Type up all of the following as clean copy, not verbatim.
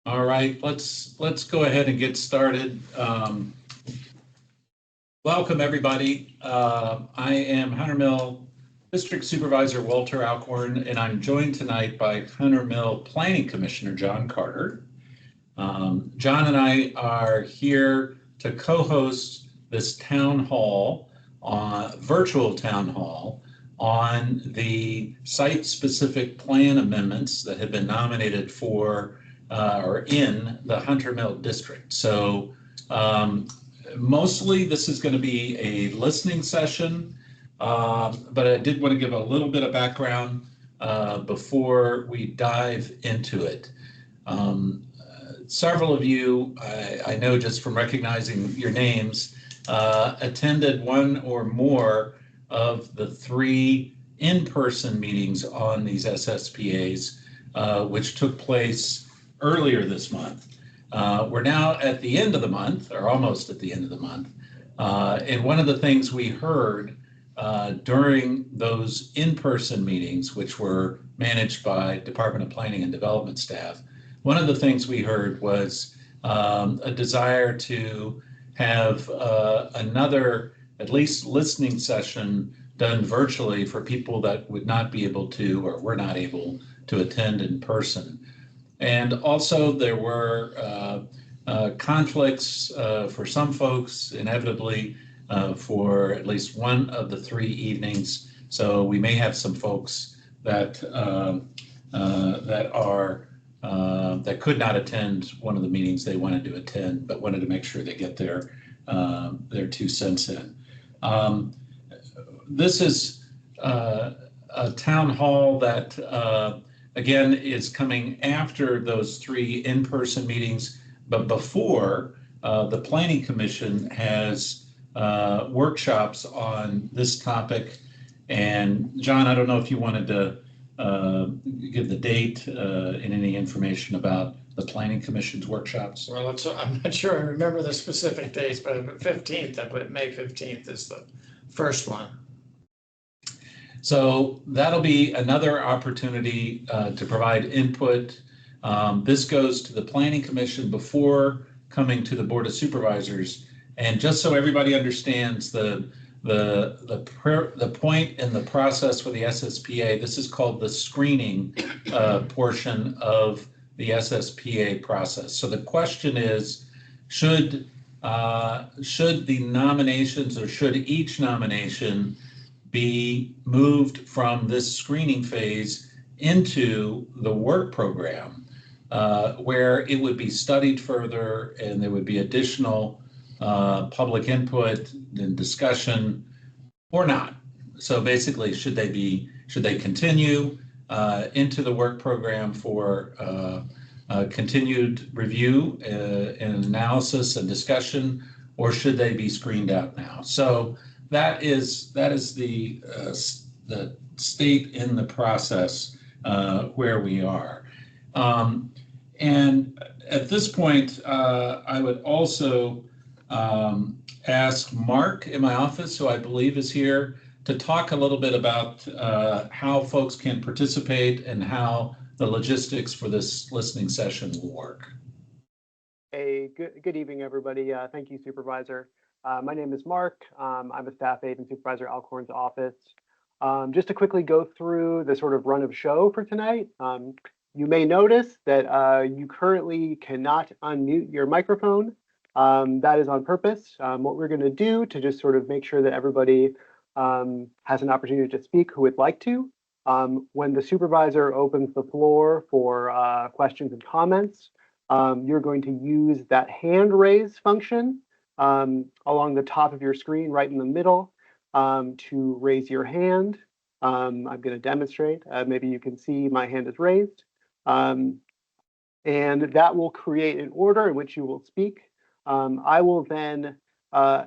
All right, let's go ahead and get started. Welcome everybody. I am Hunter Mill District Supervisor Walter Alcorn, and I'm joined tonight by Hunter Mill Planning Commissioner John Carter. John and I are here to co-host this town hall, virtual town hall, on the site-specific plan amendments that have been nominated for or in the Hunter Mill District. So mostly this is going to be a listening session, but I did want to give a little bit of background before we dive into it. Several of you, I know just from recognizing your names, attended one or more of the 3 in-person meetings on these SSPAs, which took place earlier this month. We're now at the end of the month, or almost at the end of the month, and one of the things we heard during those in-person meetings, which were managed by Department of Planning and Development staff, one of the things we heard was a desire to have another, at least listening session done virtually for people that would not be able to or were not able to attend in person. And also there were conflicts for some folks, inevitably, for at least one of the 3 evenings. So we may have some folks that that could not attend one of the meetings they wanted to attend, but wanted to make sure they get their 2 cents in. This is a town hall that, again, is coming after those 3 in-person meetings, but before the Planning Commission has workshops on this topic. And John, I don't know if you wanted to give the date and any information about the Planning Commission's workshops. Well, I'm not sure I remember the specific dates, but 15th, I put May 15th is the first one. So that'll be another opportunity to provide input. This goes to the Planning Commission before coming to the Board of Supervisors. And just so everybody understands the point in the process for the SSPA, this is called the screening portion of the SSPA process. So the question is, should the nominations, or should each nomination be moved from this screening phase into the work program, where it would be studied further and there would be additional public input and discussion, or not? So basically, should they continue into the work program for continued review and analysis and discussion, or should they be screened out now? So that is the state in the process where we are. And at this point, I would also ask Mark in my office, who I believe is here, to talk a little bit about how folks can participate and how the logistics for this listening session will work. Hey, good evening, everybody. Thank you, Supervisor. My name is Mark. I'm a staff aide in Supervisor Alcorn's office. Just to quickly go through the sort of run of show for tonight, you may notice that you currently cannot unmute your microphone. That is on purpose. What we're going to do to just sort of make sure that everybody has an opportunity to speak who would like to, when the supervisor opens the floor for questions and comments, you're going to use that hand raise function along the top of your screen, right in the middle, to raise your hand. I'm going to demonstrate. Maybe you can see my hand is raised. And that will create an order in which you will speak. I will then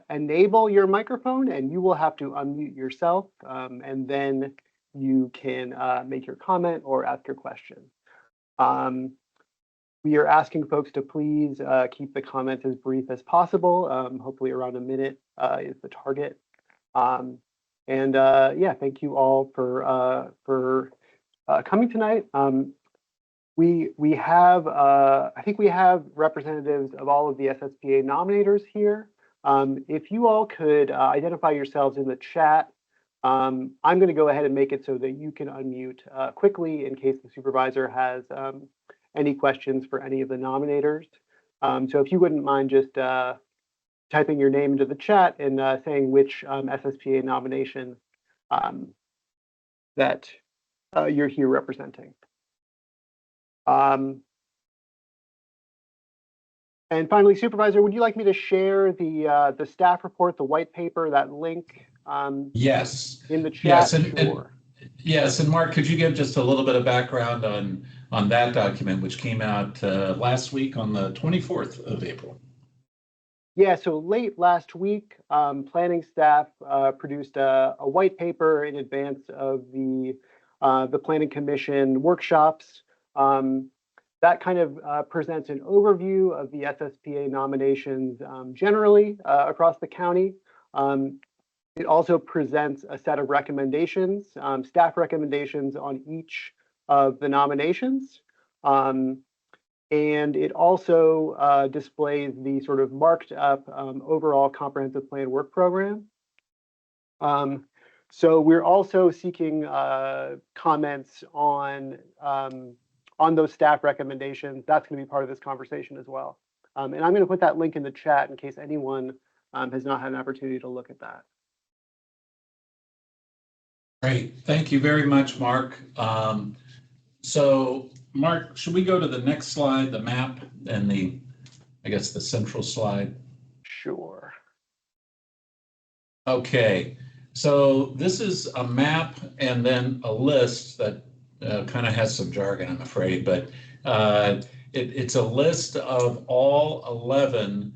enable your microphone, and you will have to unmute yourself, and then you can make your comment or ask your question. We are asking folks to please keep the comments as brief as possible. Hopefully around a minute is the target. Yeah, thank you all for coming tonight. We have I think we have representatives of all of the SSPA nominators here. If you all could identify yourselves in the chat, I'm going to go ahead and make it so that you can unmute quickly in case the supervisor has any questions for any of the nominators. So if you wouldn't mind just typing your name into the chat and saying which SSPA nomination that you're here representing. And finally, Supervisor, would you like me to share the staff report, the white paper, that link? Yes. In the chat. Yes, Sure. Yes, and Mark, could you give just a little bit of background on that document, which came out last week on the 24th of April? Yeah, so late last week, planning staff produced a white paper in advance of the Planning Commission workshops. That kind of presents an overview of the SSPA nominations generally across the county. It also presents a set of recommendations, staff recommendations on each of the nominations. And it also displays the sort of marked up overall comprehensive plan work program. So we're also seeking comments on those staff recommendations. That's going to be part of this conversation as well. And I'm going to put that link in the chat in case anyone has not had an opportunity to look at that. Great, thank you very much, Mark. So Mark, should we go to the next slide, the map and I guess the central slide? Sure. Okay, so this is a map and then a list that kind of has some jargon, I'm afraid, but it's a list of all 11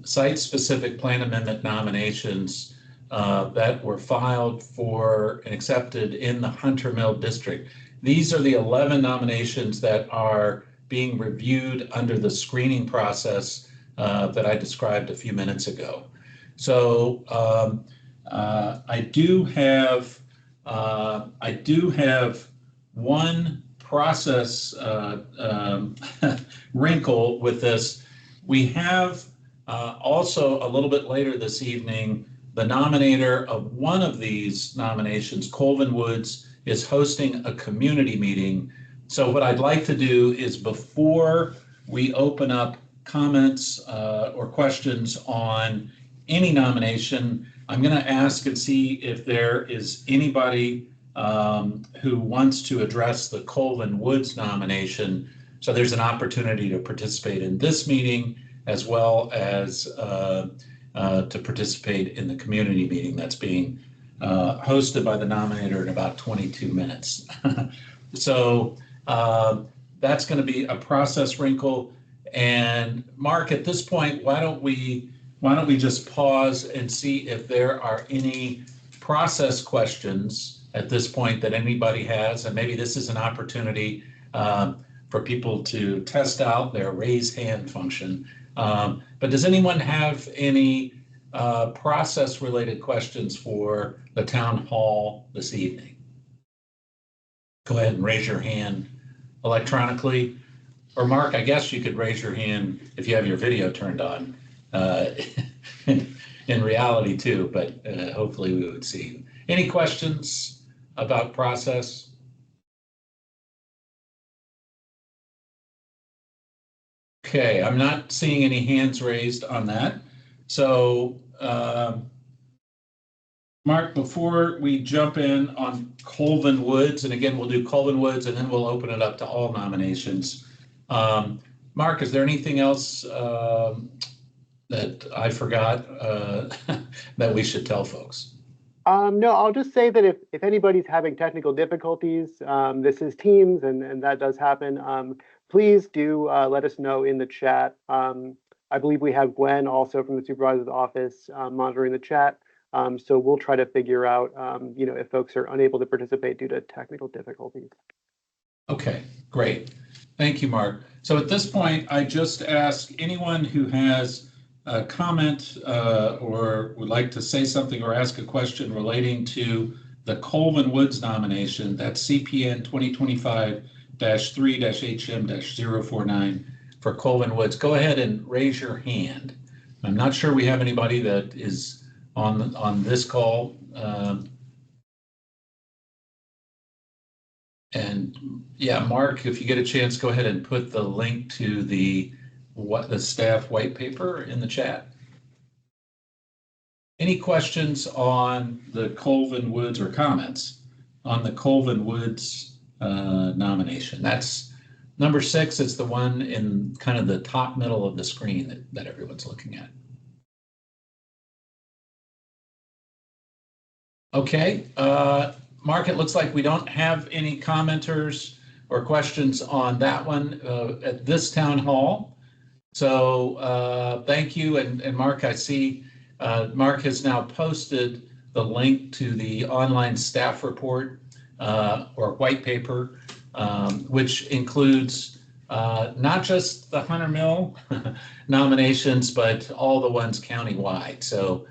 site-specific plan amendment nominations that were filed for and accepted in the Hunter Mill District. These are the 11 nominations that are being reviewed under the screening process that I described a few minutes ago. So I do have one process wrinkle with this. We have also a little bit later this evening, the nominator of one of these nominations, Colvin Woods, is hosting a community meeting. So what I'd like to do is, before we open up comments or questions on any nomination, I'm going to ask and see if there is anybody who wants to address the Colvin Woods nomination. So there's an opportunity to participate in this meeting as well as to participate in the community meeting that's being hosted by the nominator in about 22 minutes. So that's going to be a process wrinkle. And Mark, at this point, why don't we just pause and see if there are any process questions at this point that anybody has, and maybe this is an opportunity for people to test out their raise hand function. But does anyone have any process related questions for the town hall this evening? Go ahead and raise your hand electronically. Or Mark, I guess you could raise your hand if you have your video turned on in reality too, but hopefully we would see you. Any questions about process? Okay, I'm not seeing any hands raised on that. So Mark, before we jump in on Colvin Woods, and again, we'll do Colvin Woods and then we'll open it up to all nominations. Mark, is there anything else that I forgot that we should tell folks? No, I'll just say that if anybody's having technical difficulties, this is Teams and that does happen. Please do let us know in the chat. I believe we have Gwen also from the supervisor's office monitoring the chat. So we'll try to figure out, if folks are unable to participate due to technical difficulties. Okay, great. Thank you, Mark. So at this point, I just ask anyone who has a comment or would like to say something or ask a question relating to the Colvin Woods nomination, that's CPN 1-3-HM-049 for Colvin Woods. Go ahead and raise your hand. I'm not sure we have anybody that is on this call. And yeah, Mark, if you get a chance, go ahead and put the link to the staff white paper in the chat. Any questions on the Colvin Woods or comments on the Colvin Woods nomination? That's number 6. It's the one in kind of the top middle of the screen that everyone's looking at. Okay, Mark, it looks like we don't have any commenters or questions on that one at this town hall. So thank you. And Mark, I see Mark has now posted the link to the online staff report or white paper, which includes not just the Hunter Mill nominations, but all the ones countywide. So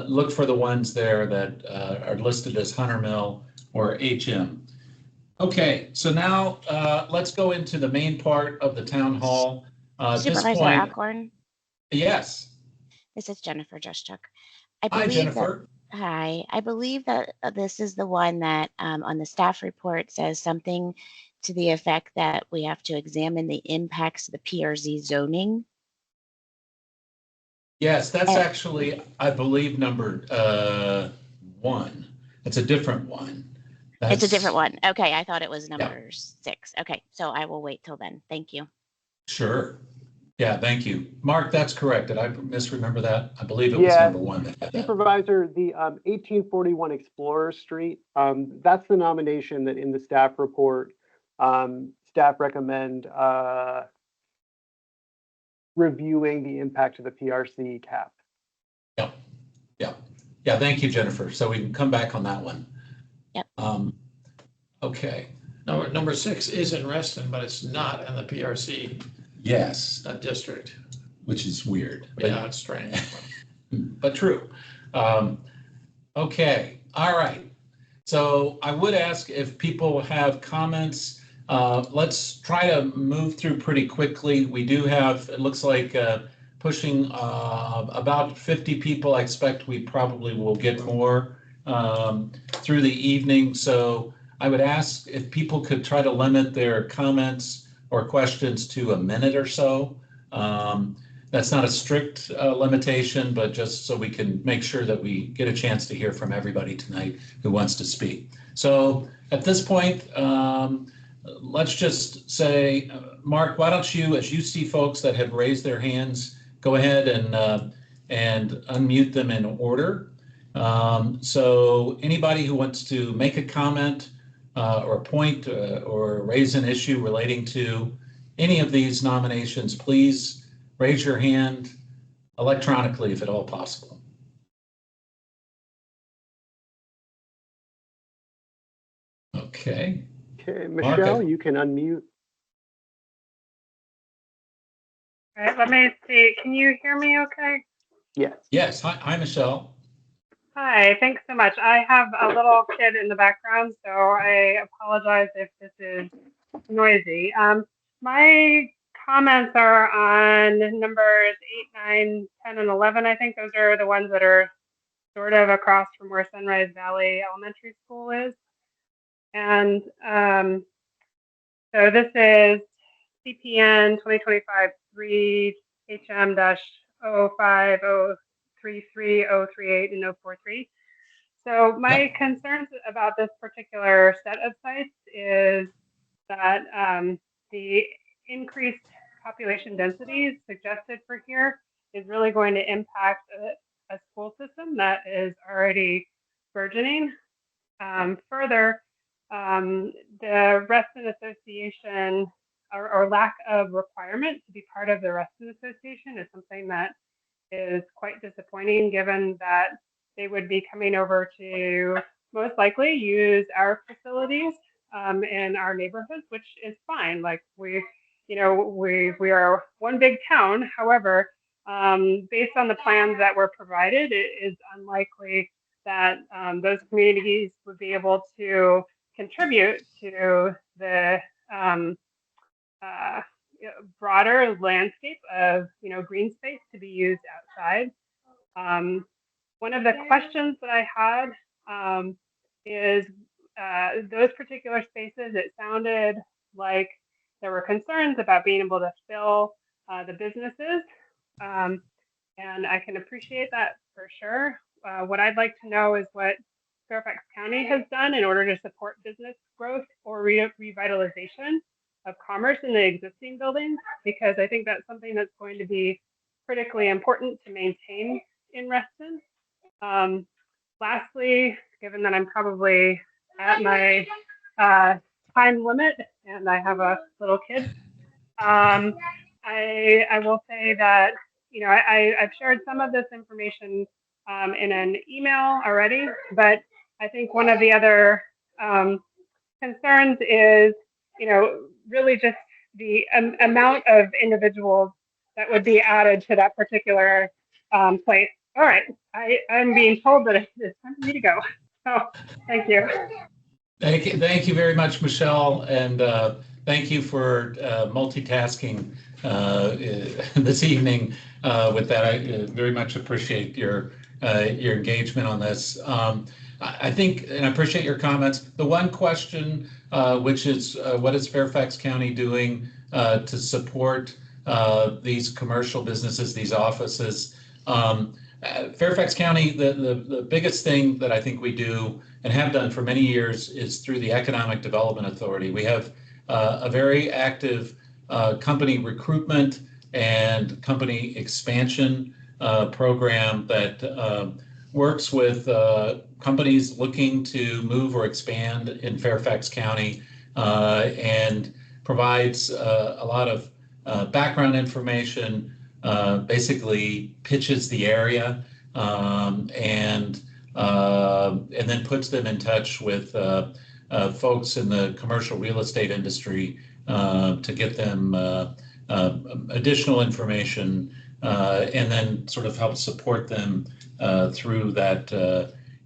look for the ones there that are listed as Hunter Mill or HM. Okay, so now let's go into the main part of the town hall. Supervisor Alcorn. Yes. This is Jennifer Juszczyk. Hi, Jennifer. Hi. I believe that this is the one that on the staff report says something to the effect that we have to examine the impacts of the PRZ zoning. Yes, that's actually, I believe, number 1. It's a different one. It's a different one. Okay, I thought it was number 6. Okay, so I will wait till then. Thank you. Sure. Yeah, thank you. Mark, that's correct. Did I misremember that? I believe it was number 1 that had that. Supervisor, the 1841 Explorer Street, that's the nomination that in the staff report, staff recommend reviewing the impact of the PRC cap. Yeah, thank you, Jennifer. So we can come back on that one. Yep. Okay. Number 6 is in Reston, but it's not in the PRC district. Which is weird. Yeah, it's strange. But true. Okay. All right. So I would ask if people have comments. Let's try to move through pretty quickly. We do have, it looks like pushing about 50 people. I expect we probably will get more through the evening. So I would ask if people could try to limit their comments or questions to a minute or so. That's not a strict limitation, but just so we can make sure that we get a chance to hear from everybody tonight who wants to speak. So at this point, let's just say, Mark, why don't you, as you see folks that have raised their hands, go ahead and unmute them in order. So anybody who wants to make a comment or a point or raise an issue relating to any of these nominations, please raise your hand electronically if at all possible. Okay. Okay, Michelle, Mark, you can unmute. All right, let me see. Can you hear me okay? Yes. Yes. Hi, Michelle. Hi, thanks so much. I have a little kid in the background, so I apologize if this is noisy. My comments are on numbers 8, 9, 10, and 11. I think those are the ones that are sort of across from where Sunrise Valley Elementary School is. And so this is CPN 2025-3 HM-05033-038 and 043. So my concerns about this particular set of sites is that the increased population density suggested for here is really going to impact a school system that is already burgeoning. Further, the Reston Association or lack of requirement to be part of the Reston Association is something that is quite disappointing, given that they would be coming over to most likely use our facilities in our neighborhoods, which is fine. Like we are one big town. However, based on the plans that were provided, it is unlikely that those communities would be able to contribute to the uh, broader landscape of green space to be used outside. One of the questions that I had is those particular spaces. It sounded like there were concerns about being able to fill the businesses, and I can appreciate that for sure. What I'd like to know is what Fairfax County has done in order to support business growth or revitalization of commerce in the existing buildings, because I think that's something that's going to be critically important to maintain in Reston. Lastly, given that I'm probably at my time limit and I have a little kid, I will say that I've shared some of this information in an email already, but I think one of the other concerns is really just the amount of individuals that would be added to that particular place. All right, I'm being told that it's time for me to go. So thank you. Thank you very much, Michelle, and thank you for multitasking this evening with that. I very much appreciate your engagement on this. I think, and I appreciate your comments. The one question, which is, what is Fairfax County doing to support these commercial businesses, these offices? Fairfax County, the biggest thing that I think we do and have done for many years is through the Economic Development Authority. We have a very active company recruitment and company expansion program that works with companies looking to move or expand in Fairfax County and provides a lot of background information, basically pitches the area and then puts them in touch with folks in the commercial real estate industry to get them additional information and then sort of help support them through that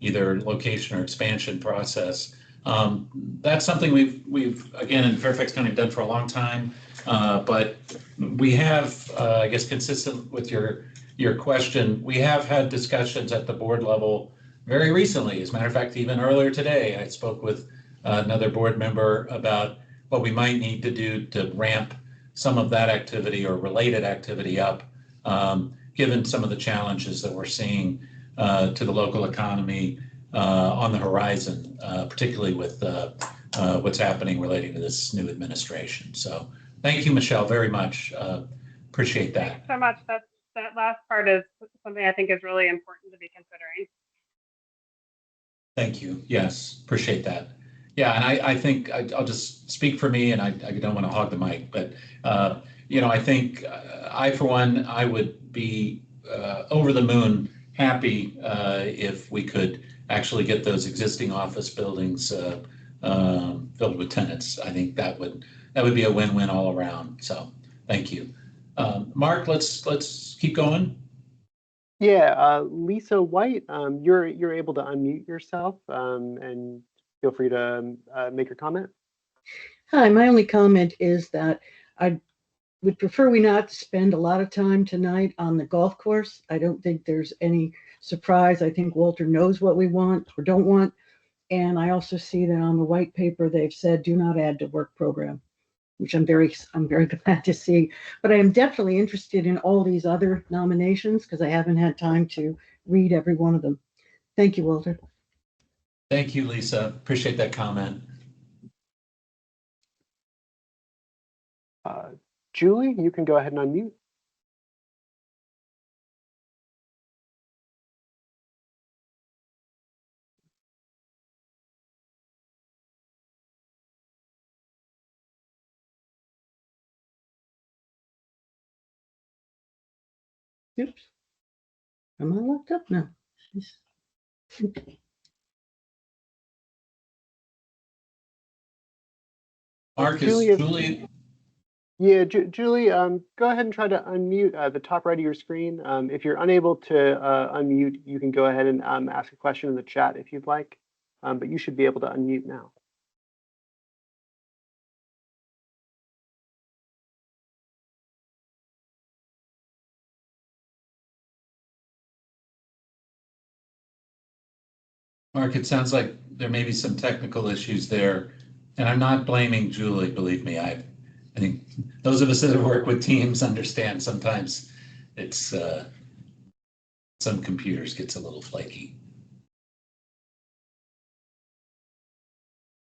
either location or expansion process. That's something we've again in Fairfax County done for a long time, but we have, I guess, consistent with your question, we have had discussions at the board level very recently. As a matter of fact, even earlier today, I spoke with another board member about what we might need to do to ramp some of that activity or related activity up, given some of the challenges that we're seeing to the local economy on the horizon, particularly with what's happening relating to this new administration. So thank you, Michelle, very much. Appreciate that. Thanks so much. That last part is something I think is really important to be considering. Thank you. Yes, appreciate that. Yeah, and I think I'll just speak for me, and I don't want to hog the mic, but I think I, for one, I would be over the moon happy if we could actually get those existing office buildings filled with tenants. I think that would be a win-win all around. So thank you. Mark, let's keep going. Yeah, Lisa White, you're able to unmute yourself and feel free to make your comment. Hi, my only comment is that I would prefer we not spend a lot of time tonight on the golf course. I don't think there's any surprise. I think Walter knows what we want or don't want. And I also see that on the white paper, they've said, do not add to work program, which I'm very glad to see. But I am definitely interested in all these other nominations because I haven't had time to read every one of them. Thank you, Walter. Thank you, Lisa. Appreciate that comment. Julie, you can go ahead and unmute. Oops. Am I locked up now? Mark, Julie, is Julie? Yeah, Julie, go ahead and try to unmute the top right of your screen. If you're unable to unmute, you can go ahead and ask a question in the chat if you'd like, but you should be able to unmute now. Mark, it sounds like there may be some technical issues there, and I'm not blaming Julie, believe me. I think those of us that work with teams understand sometimes it's some computers gets a little flaky.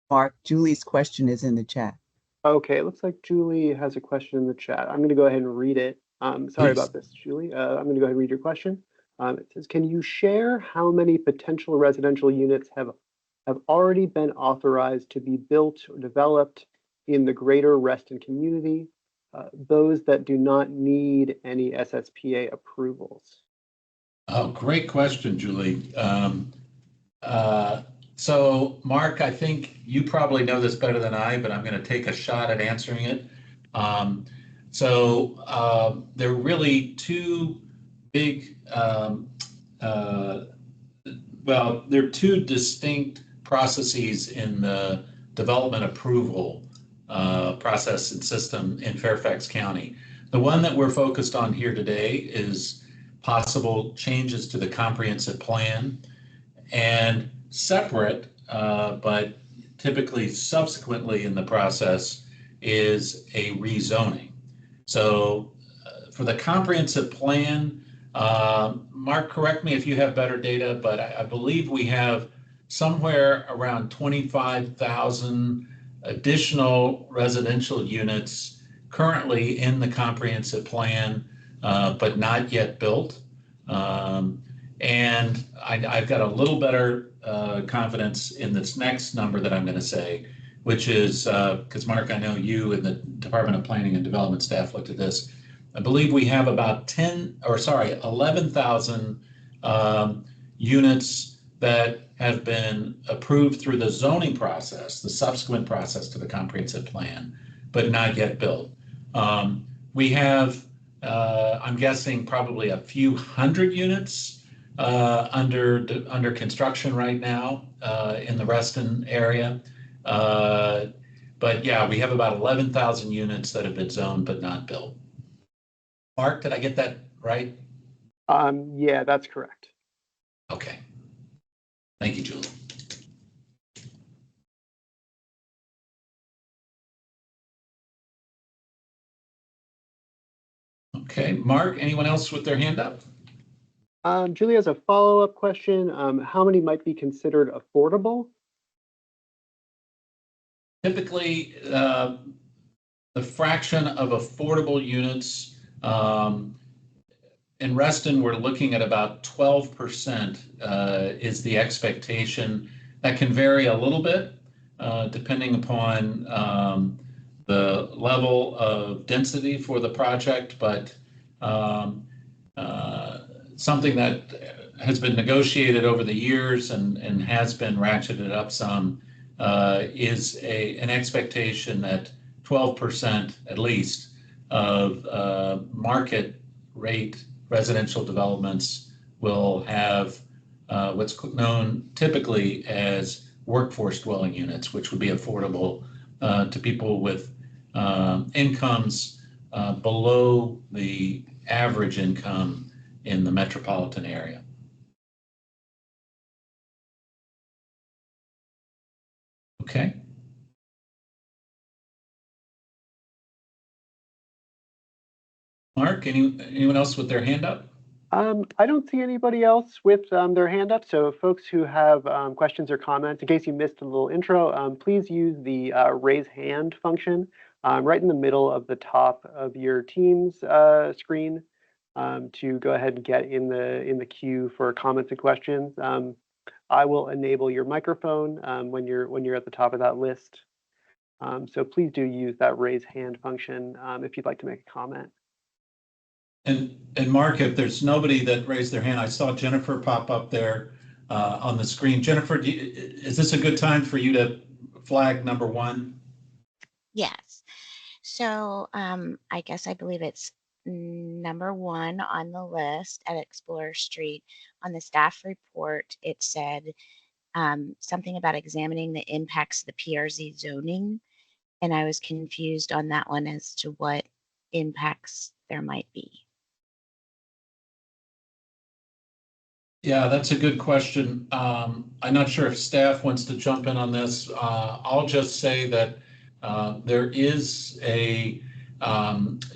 Mark, Julie's question is in the chat. Okay, it looks like Julie has a question in the chat. I'm going to go ahead and read it. Sorry Please. about this, Julie. I'm going to go ahead and read your question. It says, can you share how many potential residential units have already been authorized to be built or developed in the greater Reston community, those that do not need any SSPA approvals? Oh, great question, Julie. So, Mark, I think you probably know this better than I, but I'm going to take a shot at answering it. There are really two big, there are two distinct processes in the development approval process and system in Fairfax County. The one that we're focused on here today is possible changes to the comprehensive plan, and separate, but typically subsequently in the process, is a rezoning. So for the comprehensive plan, Mark, correct me if you have better data, but I believe we have somewhere around 25,000 additional residential units currently in the comprehensive plan, but not yet built. And I've got a little better confidence in this next number that I'm going to say, which is, because Mark, I know you and the Department of Planning and Development staff looked at this. I believe we have about 11,000 units that have been approved through the zoning process, the subsequent process to the comprehensive plan, but not yet built. We have, I'm guessing, probably a few hundred units under construction right now in the Reston area. But yeah, we have about 11,000 units that have been zoned but not built. Mark, did I get that right? Yeah, that's correct. Okay. Thank you, Julie. Okay, Mark, anyone else with their hand up? Julie has a follow-up question. How many might be considered affordable? Typically, the fraction of affordable units in Reston, we're looking at about 12% is the expectation. That can vary a little bit depending upon the level of density for the project, but something that has been negotiated over the years and has been ratcheted up some is an expectation that 12% at least of market rate residential developments will have what's known typically as workforce dwelling units, which would be affordable to people with incomes below the average income in the metropolitan area. Okay. Mark, anyone else with their hand up? I don't see anybody else with their hand up. So folks who have questions or comments, in case you missed a little intro, please use the raise hand function right in the middle of the top of your Teams screen to go ahead and get in the queue for comments and questions. I will enable your microphone when you're at the top of that list. So please do use that raise hand function if you'd like to make a comment. And Mark, if there's nobody that raised their hand, I saw Jennifer pop up there on the screen. Jennifer, is this a good time for you to flag number one? Yes. So I guess I believe it's number one on the list at Explorer Street. On the staff report, it said something about examining the impacts of the PRZ zoning. And I was confused on that one as to what impacts there might be. Yeah, that's a good question. I'm not sure if staff wants to jump in on this. I'll just say that there is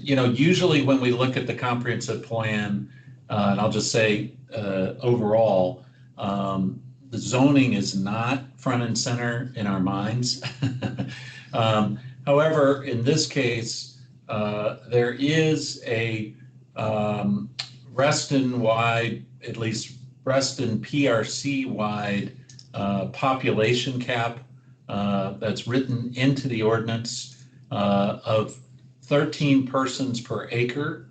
usually when we look at the comprehensive plan, and I'll just say overall, the zoning is not front and center in our minds. However, in this case, there is a Reston-wide, at least Reston PRC-wide population cap that's written into the ordinance of 13 persons per acre.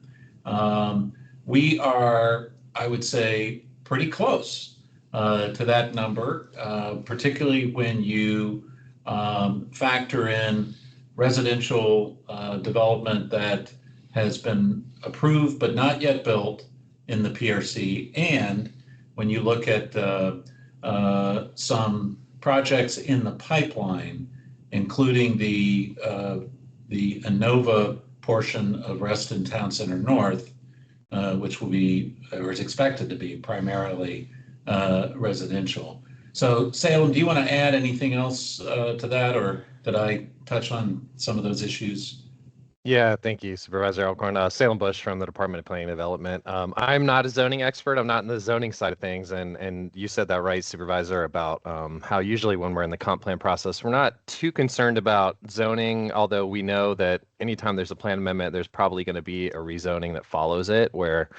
We are, I would say, pretty close to that number, particularly when you factor in residential development that has been approved but not yet built in the PRC. And when you look at some projects in the pipeline, including the Innova portion of Reston Town Center North, which will be, or is expected to be, primarily residential. So Salem, do you want to add anything else to that, or did I touch on some of those issues? Yeah, thank you, Supervisor Alcorn. Salem Bush from the Department of Planning and Development. I'm not a zoning expert. I'm not in the zoning side of things, and you said that right, Supervisor, about how usually when we're in the comp plan process, we're not too concerned about zoning, although we know that anytime there's a plan amendment, there's probably going to be a rezoning that follows it, where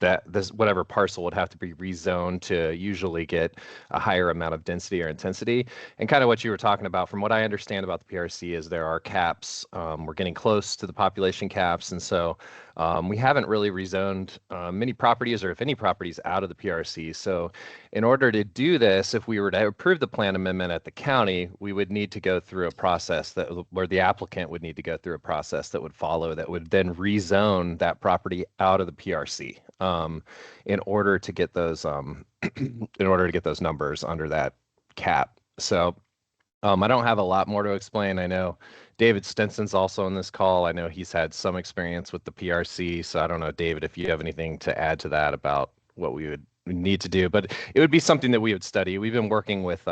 that this whatever parcel would have to be rezoned to usually get a higher amount of density or intensity. And kind of what you were talking about, from what I understand about the PRC, is there are caps. We're getting close to the population caps, and so we haven't really rezoned many properties, or if any properties, out of the PRC. So in order to do this, if we were to approve the plan amendment at the county, we would need to go through a process where the applicant would need to go through a process that would follow, that would then rezone that property out of the PRC in order to get those numbers under that cap. So I don't have a lot more to explain. I know David Stinson's also on this call. I know he's had some experience with the PRC. So I don't know, David, if you have anything to add to that about what we would need to do, but it would be something that we would study. We've been working with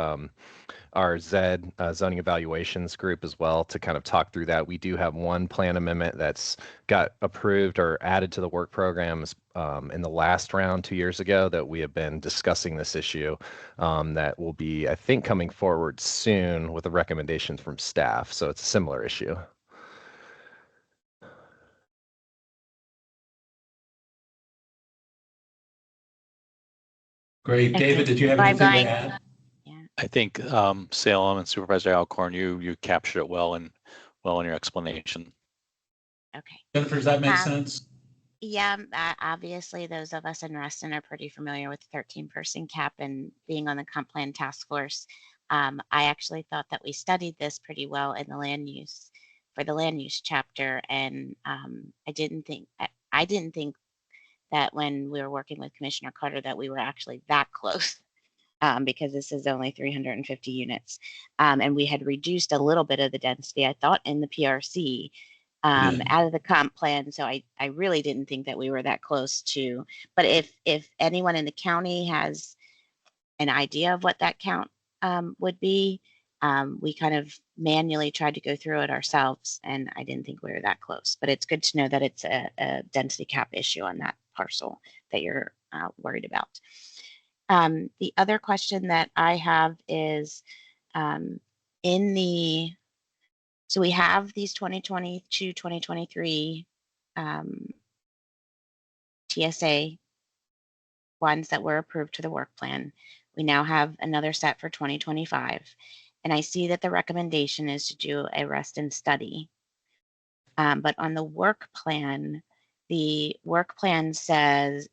our ZED zoning evaluations group as well to kind of talk through that. We do have one plan amendment that's got approved or added to the work programs in the last round 2 years ago that we have been discussing this issue that will be, I think, coming forward soon with a recommendation from staff. So it's a similar issue. Great. David, did you have anything to add? I think Salem and Supervisor Alcorn, you captured it well in your explanation. Okay. Jennifer, does that make sense? Yeah, obviously those of us in Reston are pretty familiar with the 13-person cap, and being on the comp plan task force, I actually thought that we studied this pretty well in the land use chapter, and I didn't think that when we were working with Commissioner Carter that we were actually that close. Because this is only 350 units. And we had reduced a little bit of the density, I thought, in the PRC out of the comp plan. So I really didn't think that we were that close to, but if anyone in the county has an idea of what that count would be, we kind of manually tried to go through it ourselves, and I didn't think we were that close. But it's good to know that it's a density cap issue on that parcel that you're worried about. The other question that I have is so we have these 2022, 2023 TSA ones that were approved to the work plan. We now have another set for 2025. And I see that the recommendation is to do a Reston study. But on the work plan says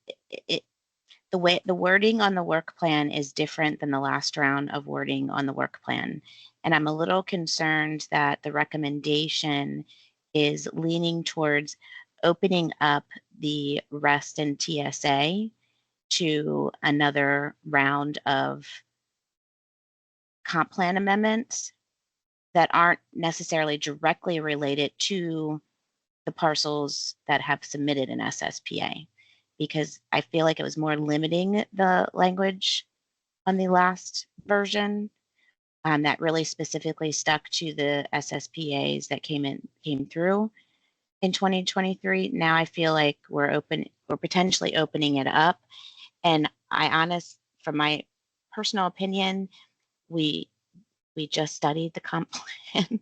the wording on the work plan is different than the last round of wording on the work plan. And I'm a little concerned that the recommendation is leaning towards opening up the Reston TSA to another round of comp plan amendments that aren't necessarily directly related to the parcels that have submitted an SSPA. because I feel like it was more limiting the language on the last version. That really specifically stuck to the SSPAs that came through in 2023. Now I feel like we're potentially opening it up. And from my personal opinion, we just studied the comp plan.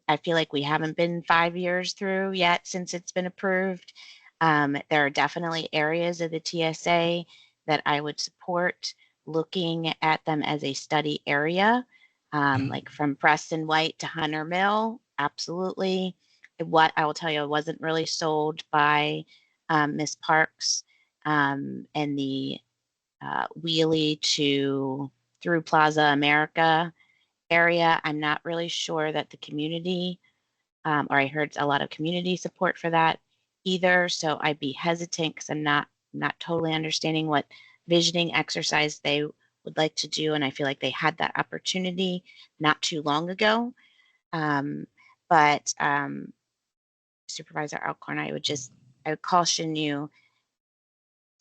I feel like we haven't been 5 years through yet since it's been approved. There are definitely areas of the TSA that I would support looking at them as a study area, like from Preston White to Hunter Mill, absolutely. What I will tell you, I wasn't really sold by Miss Parks and the Wheelie to through Plaza America area. I'm not really sure that the community, or I heard a lot of community support for that either. So I'd be hesitant because I'm not totally understanding what visioning exercise they would like to do, and I feel like they had that opportunity not too long ago. But Supervisor Alcorn, I would caution you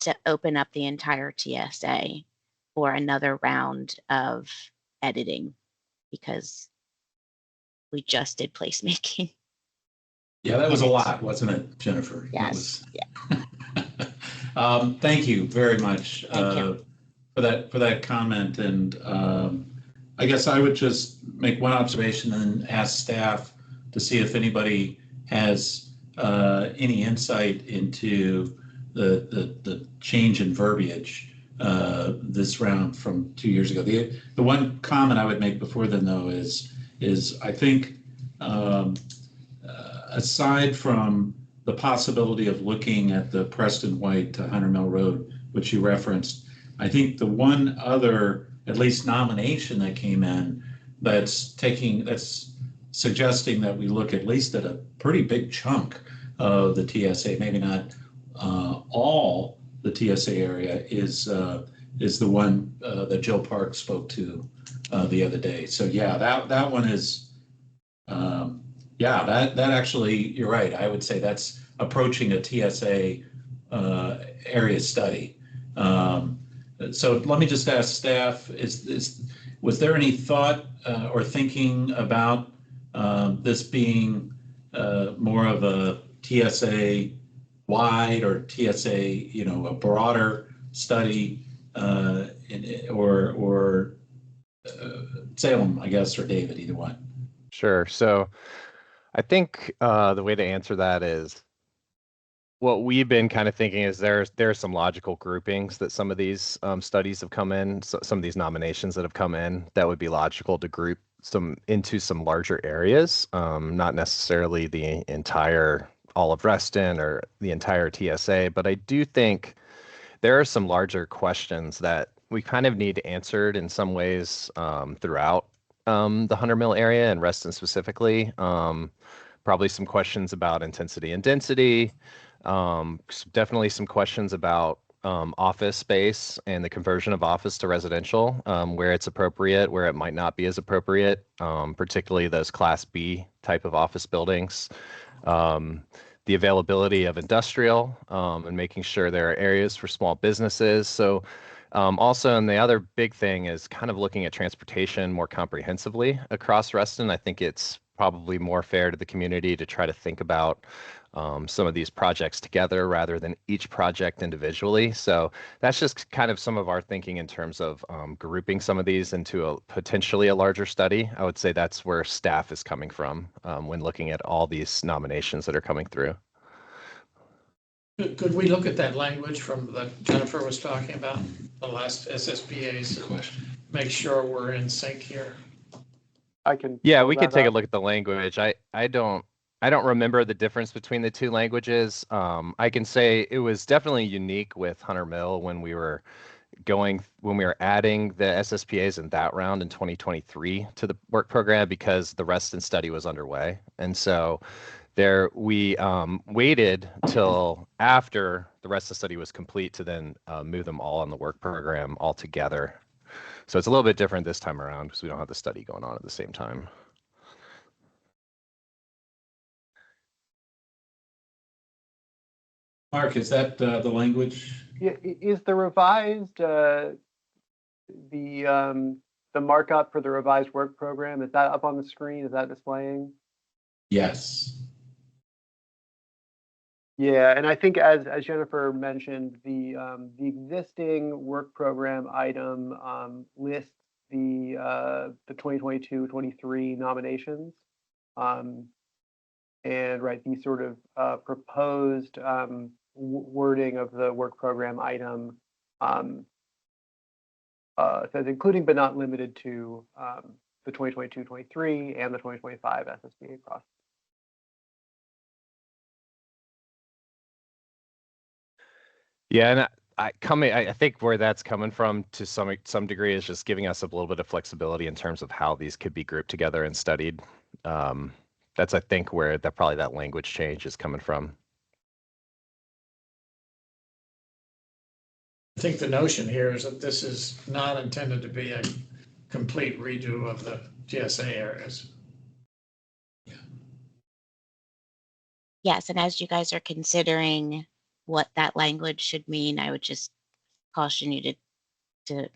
to open up the entire TSA for another round of editing, because we just did placemaking. Yeah, that was a lot, wasn't it, Jennifer? Yes. Thank you very much Thank you. for that comment. And I guess I would just make one observation and ask staff to see if anybody has any insight into the change in verbiage this round from 2 years ago. The one comment I would make before then, though, is I think aside from the possibility of looking at the Preston White to Hunter Mill Road, which you referenced, I think the one other, at least nomination that came in, that's suggesting that we look at least at a pretty big chunk of the TSA, maybe not all the TSA area, is the one that Jill Park spoke to the other day. So yeah, that one is. Yeah, that actually, you're right. I would say that's approaching a TSA area study. So let me just ask staff: was there any thought or thinking about this being more of a TSA wide or TSA, a broader study, or Salem, I guess, or David, either one? Sure. So I think the way to answer that is what we've been kind of thinking is there are some logical groupings that some of these studies have come in, so some of these nominations that have come in that would be logical to group into some larger areas, not necessarily the entire all of Reston or the entire TSA, but I do think there are some larger questions that we kind of need answered in some ways throughout the Hunter Mill area and Reston specifically. Probably some questions about intensity and density. Definitely some questions about office space and the conversion of office to residential, where it's appropriate, where it might not be as appropriate, particularly those Class B type of office buildings. The availability of industrial and making sure there are areas for small businesses. So also, and the other big thing is kind of looking at transportation more comprehensively across Reston. I think it's probably more fair to the community to try to think about some of these projects together rather than each project individually. So that's just kind of some of our thinking in terms of grouping some of these into potentially a larger study. I would say that's where staff is coming from when looking at all these nominations that are coming through. Could we look at that language from that Jennifer was talking about, the last SSPA's? Question. Make sure we're in sync here. I can. Yeah, we could take a look at the language. I don't remember the difference between the two languages. I can say it was definitely unique with Hunter Mill when we were adding the SSPAs in that round in 2023 to the work program because the Reston study was underway. And so there we waited till after the rest of the study was complete to then move them all on the work program all together. So it's a little bit different this time around because we don't have the study going on at the same time. Mark, is that the language? Yeah, is the revised the markup for the revised work program, is that up on the screen? Is that displaying? Yes. Yeah, and I think as Jennifer mentioned, the existing work program item lists the 2022-23 nominations. And right, the sort of proposed wording of the work program item says including but not limited to the 2022-23 and the 2025 SSPA process. Yeah, and I think where that's coming from to some degree is just giving us a little bit of flexibility in terms of how these could be grouped together and studied. That's I think where probably that language change is coming from. I think the notion here is that this is not intended to be a complete redo of the GSA areas. Yes, and as you guys are considering what that language should mean, I would just caution you to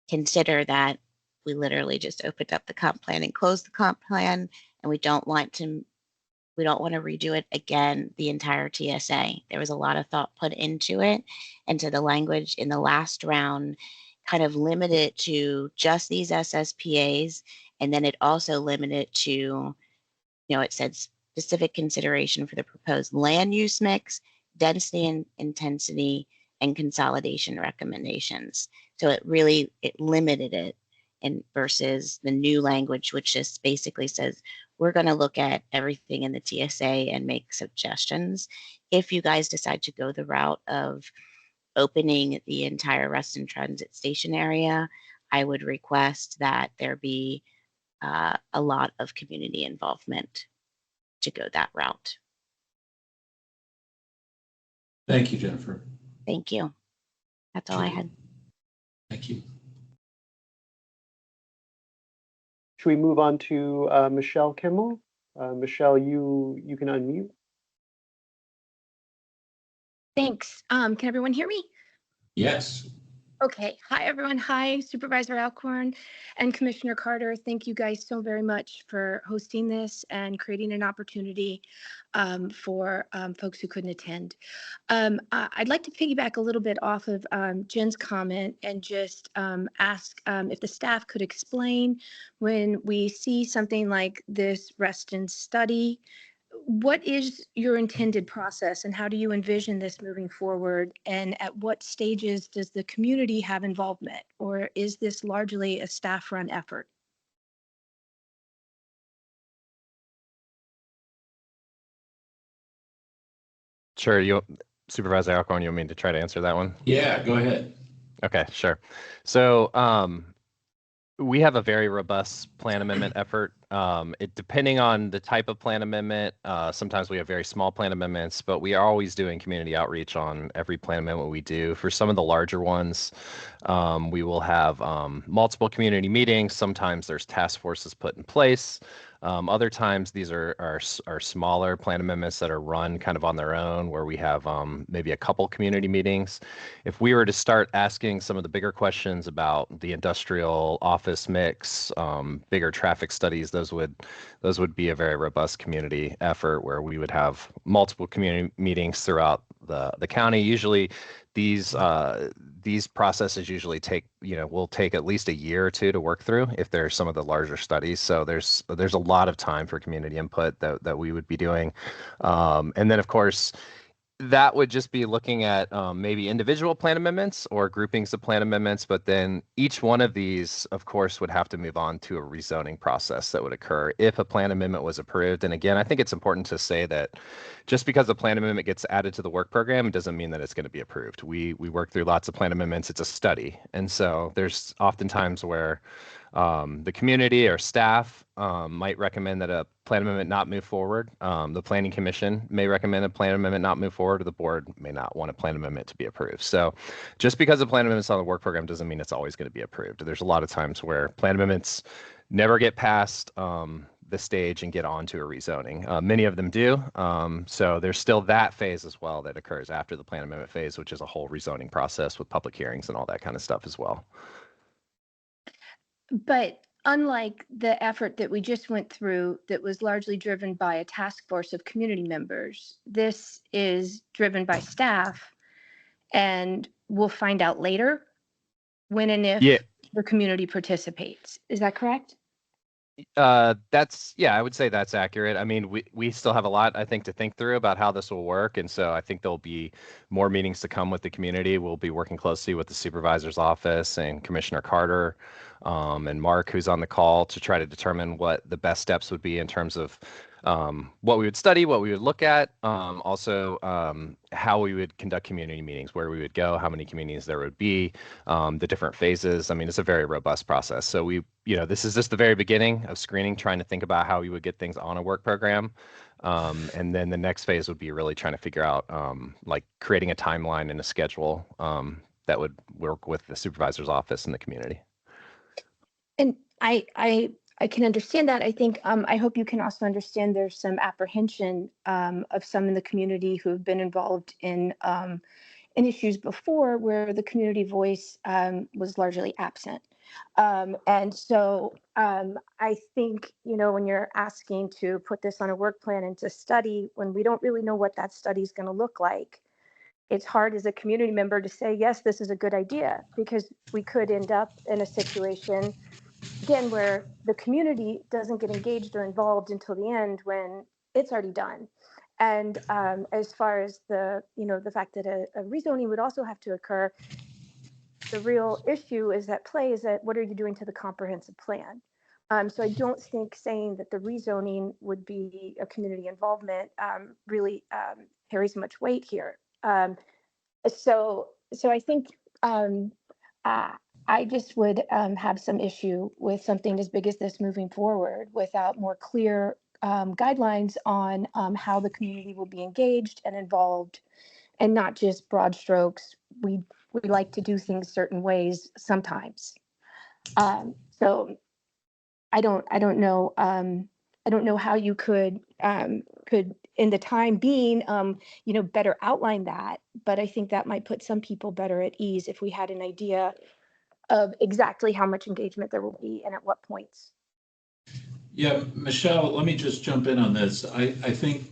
consider that we literally just opened up the comp plan and closed the comp plan, and we don't want to redo it again, the entire TSA. There was a lot of thought put into it, and so the language in the last round kind of limited it to just these SSPAs, and then it also limited it to, it said specific consideration for the proposed land use mix, density and intensity, and consolidation recommendations. So it limited it, and versus the new language, which just basically says, we're going to look at everything in the TSA and make suggestions. If you guys decide to go the route of opening the entire rest and transit station area, I would request that there be a lot of community involvement to go that route. Thank you, Jennifer. Thank you. That's all I had. Thank you. Should we move on to Michelle Kimmel? Michelle, you can unmute. Thanks. Can everyone hear me? Yes. Okay. Hi, everyone. Hi, Supervisor Alcorn and Commissioner Carter. Thank you guys so very much for hosting this and creating an opportunity for folks who couldn't attend. I'd like to piggyback a little bit off of Jen's comment and just ask if the staff could explain, when we see something like this Reston study, what is your intended process and how do you envision this moving forward? And at what stages does the community have involvement, or is this largely a staff-run effort? Sure, Supervisor Alcorn, you want me to try to answer that one? Yeah, go ahead. Okay, sure. So we have a very robust plan amendment effort. Depending on the type of plan amendment, sometimes we have very small plan amendments, but we are always doing community outreach on every plan amendment we do. For some of the larger ones, we will have multiple community meetings. Sometimes there's task forces put in place. Other times these are smaller plan amendments that are run kind of on their own, where we have maybe a couple community meetings. If we were to start asking some of the bigger questions about the industrial office mix, bigger traffic studies, those would be a very robust community effort where we would have multiple community meetings throughout the county. Usually these processes usually will take at least a year or two to work through if there's some of the larger studies. So there's a lot of time for community input that we would be doing. And then of course, that would just be looking at maybe individual plan amendments or groupings of plan amendments, but then each one of these, of course, would have to move on to a rezoning process that would occur if a plan amendment was approved. And again, I think it's important to say that just because a plan amendment gets added to the work program, it doesn't mean that it's going to be approved. We work through lots of plan amendments. It's a study. And so there's oftentimes where the community or staff might recommend that a plan amendment not move forward. The Planning Commission may recommend a plan amendment not move forward, or the board may not want a plan amendment to be approved. So just because a plan amendment's on the work program doesn't mean it's always going to be approved. There's a lot of times where plan amendments never get passed the stage and get on to a rezoning. Many of them do. So there's still that phase as well that occurs after the plan amendment phase, which is a whole rezoning process with public hearings and all that kind of stuff as well. But unlike the effort that we just went through that was largely driven by a task force of community members, this is driven by staff, and we'll find out later when and if Yeah. the community participates. Is that correct? Yeah, I would say that's accurate. I mean, we still have a lot, I think, to think through about how this will work. And so I think there'll be more meetings to come with the community. We'll be working closely with the supervisor's office and Commissioner Carter and Mark, who's on the call, to try to determine what the best steps would be in terms of what we would study, what we would look at, also how we would conduct community meetings, where we would go, how many communities there would be, the different phases. I mean, it's a very robust process. So this is just the very beginning of screening, trying to think about how we would get things on a work program. And then the next phase would be really trying to figure out like creating a timeline and a schedule that would work with the supervisor's office and the community. And I can understand that. I think I hope you can also understand there's some apprehension of some in the community who have been involved in issues before where the community voice was largely absent. And so I think, when you're asking to put this on a work plan and to study, when we don't really know what that study is going to look like, it's hard as a community member to say, yes, this is a good idea, because we could end up in a situation again, where the community doesn't get engaged or involved until the end when it's already done. And as far as the fact that a rezoning would also have to occur, the real issue is at play is that what are you doing to the comprehensive plan? So I don't think saying that the rezoning would be a community involvement really carries much weight here. So I think I just would have some issue with something as big as this moving forward without more clear guidelines on how the community will be engaged and involved, and not just broad strokes. We like to do things certain ways sometimes. So I don't know. I don't know how you could in the time being, better outline that. But I think that might put some people better at ease if we had an idea of exactly how much engagement there will be and at what points. Yeah, Michelle, let me just jump in on this. I think,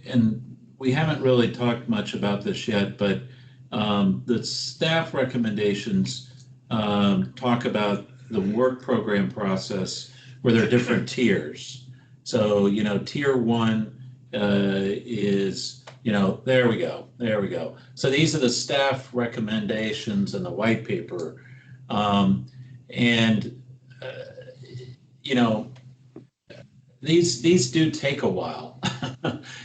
and we haven't really talked much about this yet, but the staff recommendations talk about the work program process where there are different tiers. So, tier one is, there we go. So these are the staff recommendations in the white paper. These do take a while,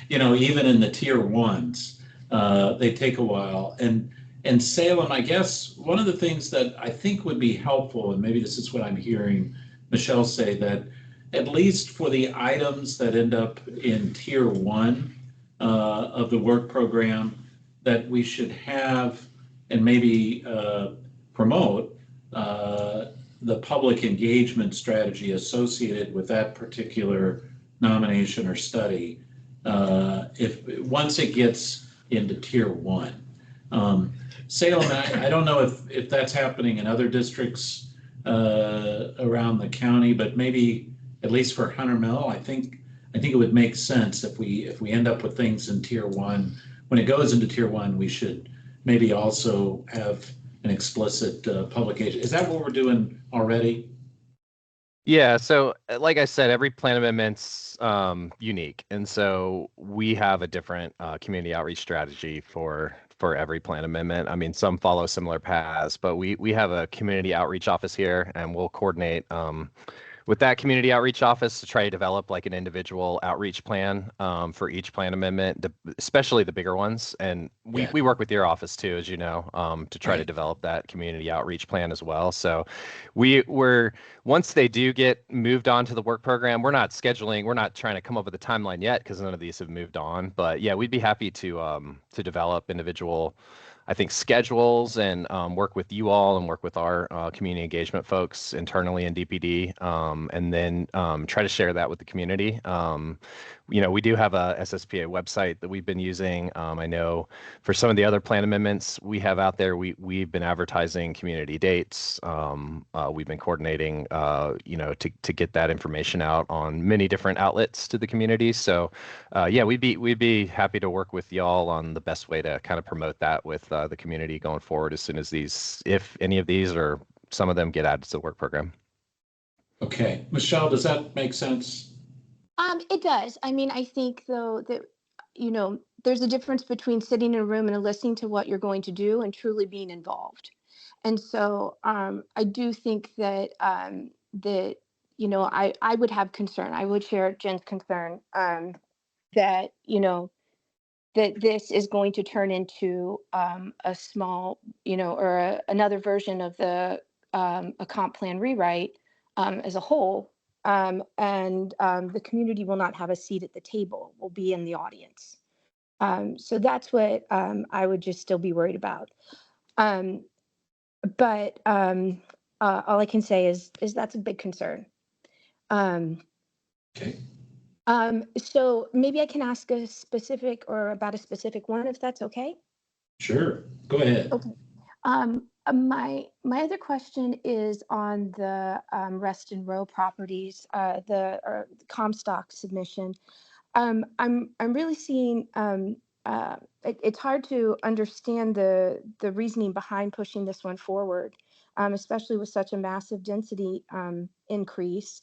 even in the tier ones, they take a while. And Salem, I guess one of the things that I think would be helpful, and maybe this is what I'm hearing Michelle say, that at least for the items that end up in tier one of the work program, that we should have and maybe promote the public engagement strategy associated with that particular nomination or study once it gets into tier one. Salem, I don't know if that's happening in other districts around the county, but maybe at least for Hunter Mill, I think it would make sense if we end up with things in tier one. When it goes into tier one, we should maybe also have an explicit publication. Is that what we're doing already? Yeah, so like I said, every plan amendment's unique. And so we have a different community outreach strategy for every plan amendment. I mean, some follow similar paths, but we have a community outreach office here, and we'll coordinate with that community outreach office to try to develop like an individual outreach plan for each plan amendment, especially the bigger ones. And we work with your office too, as you know, to try to develop that community outreach plan as well. So we're once they do get moved on to the work program, we're not trying to come up with a timeline yet because none of these have moved on. But yeah, we'd be happy to develop individual I think, schedules and work with you all and work with our community engagement folks internally in DPD, and then try to share that with the community. We do have a SSPA website that we've been using. I know for some of the other plan amendments we have out there, we've been advertising community dates. We've been coordinating, to get that information out on many different outlets to the community. So, yeah, we'd be happy to work with y'all on the best way to kind of promote that with the community going forward as soon as if any of these or some of them get added to the work program. Okay, Michelle, does that make sense? It does. I mean, I think though that, there's a difference between sitting in a room and listening to what you're going to do and truly being involved. And so I do think that I would have concern. I would share Jen's concern that, that this is going to turn into a small, another version of a comp plan rewrite as a whole. And the community will not have a seat at the table, will be in the audience. So that's what I would just still be worried about. But all I can say is that's a big concern. Okay. So maybe I can ask about a specific one, if that's okay. Sure, go ahead. Okay. My other question is on the rest and row properties, the Comstock submission. I'm really seeing it's hard to understand the reasoning behind pushing this one forward, especially with such a massive density increase.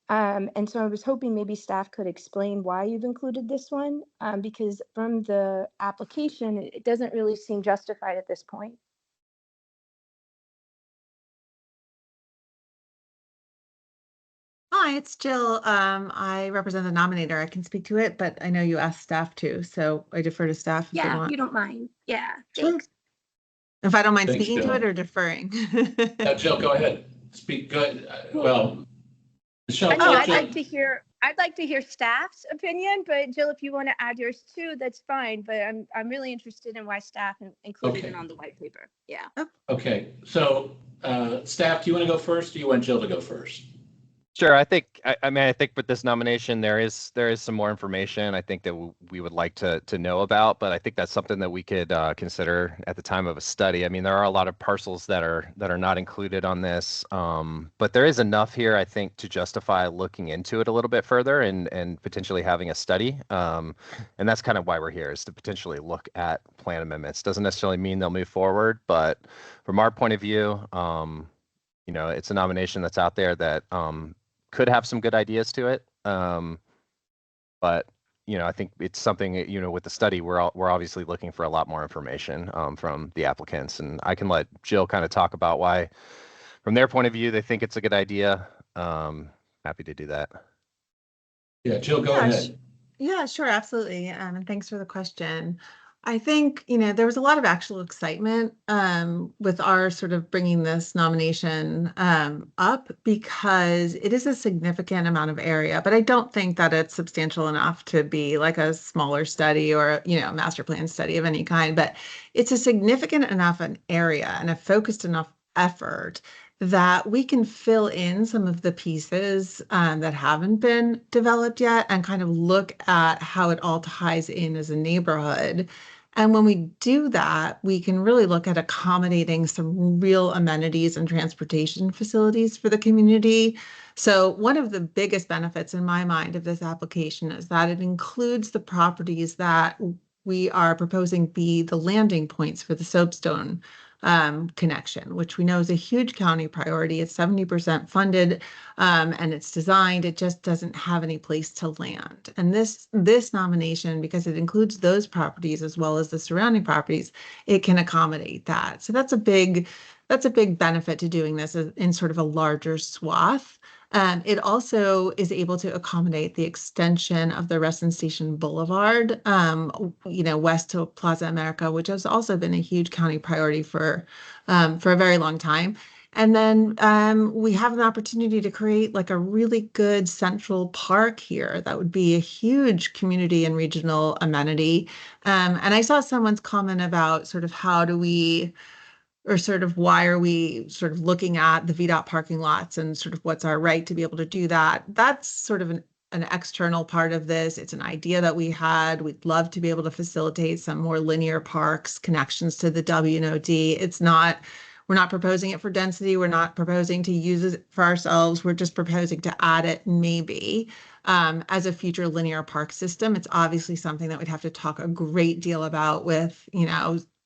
And so I was hoping maybe staff could explain why you've included this one, because from the application, it doesn't really seem justified at this point. Hi, it's Jill. I represent the nominator. I can speak to it, but I know you asked staff too, so I defer to staff if they Yeah, if want. you don't mind. Yeah, Sure. thanks. If I don't mind Thanks, speaking to it Jill. or deferring. Jill, go ahead. Speak. Good. Well, Michelle. I'd Jill, like to hear staff's opinion, but Jill, if you want to add yours too, that's fine. But I'm really interested in why staff included it on the white paper. Yeah. Okay. So, staff, do you want to go first, or do you want Jill to go first? Sure. I think with this nomination, there is some more information I think that we would like to know about, but I think that's something that we could consider at the time of a study. I mean, there are a lot of parcels that are not included on this, but there is enough here, I think, to justify looking into it a little bit further and potentially having a study. And that's kind of why we're here, is to potentially look at plan amendments. Doesn't necessarily mean they'll move forward, but from our point of view, it's a nomination that's out there that could have some good ideas to it. But, I think it's something, with the study, we're obviously looking for a lot more information from the applicants. And I can let Jill kind of talk about why, from their point of view, they think it's a good idea. Happy to do that. Yeah, Jill, go ahead. Yeah, sure, absolutely. And thanks for the question. I think, there was a lot of actual excitement with our sort of bringing this nomination up, because it is a significant amount of area, but I don't think that it's substantial enough to be like a smaller study or, a master plan study of any kind, but it's a significant enough an area and a focused enough effort that we can fill in some of the pieces that haven't been developed yet and kind of look at how it all ties in as a neighborhood. And when we do that, we can really look at accommodating some real amenities and transportation facilities for the community. So one of the biggest benefits in my mind of this application is that it includes the properties that we are proposing be the landing points for the soapstone connection, which we know is a huge county priority. It's 70% funded and it's designed. It just doesn't have any place to land. And this nomination, because it includes those properties as well as the surrounding properties, it can accommodate that. So that's a big benefit to doing this in sort of a larger swath. It also is able to accommodate the extension of the Reston Station Boulevard, west to Plaza America, which has also been a huge county priority for a very long time. And then we have an opportunity to create like a really good central park here. That would be a huge community and regional amenity. And I saw someone's comment about sort of how do we, or sort of why are we sort of looking at the VDOT parking lots and sort of what's our right to be able to do that? That's sort of an external part of this. It's an idea that we had. We'd love to be able to facilitate some more linear parks, connections to the WNOD. We're not proposing it for density. We're not proposing to use it for ourselves. We're just proposing to add it maybe as a future linear park system. It's obviously something that we'd have to talk a great deal about with,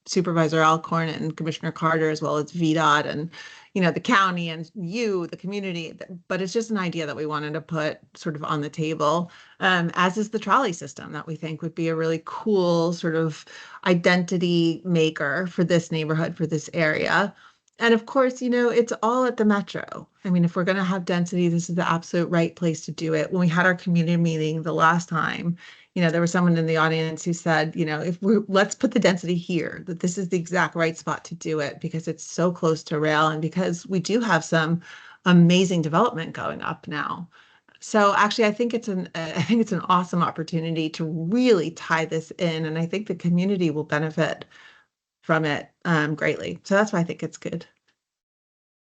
Supervisor Alcorn and Commissioner Carter, as well as VDOT and, the county and you, the community. But it's just an idea that we wanted to put sort of on the table, as is the trolley system that we think would be a really cool sort of identity maker for this neighborhood, for this area. And of course, it's all at the metro. I mean, if we're going to have density, this is the absolute right place to do it. When we had our community meeting the last time, there was someone in the audience who said, let's put the density here, that this is the exact right spot to do it because it's so close to rail and because we do have some amazing development going up now. So actually, I think it's an awesome opportunity to really tie this in, and I think the community will benefit from it greatly. So that's why I think it's good.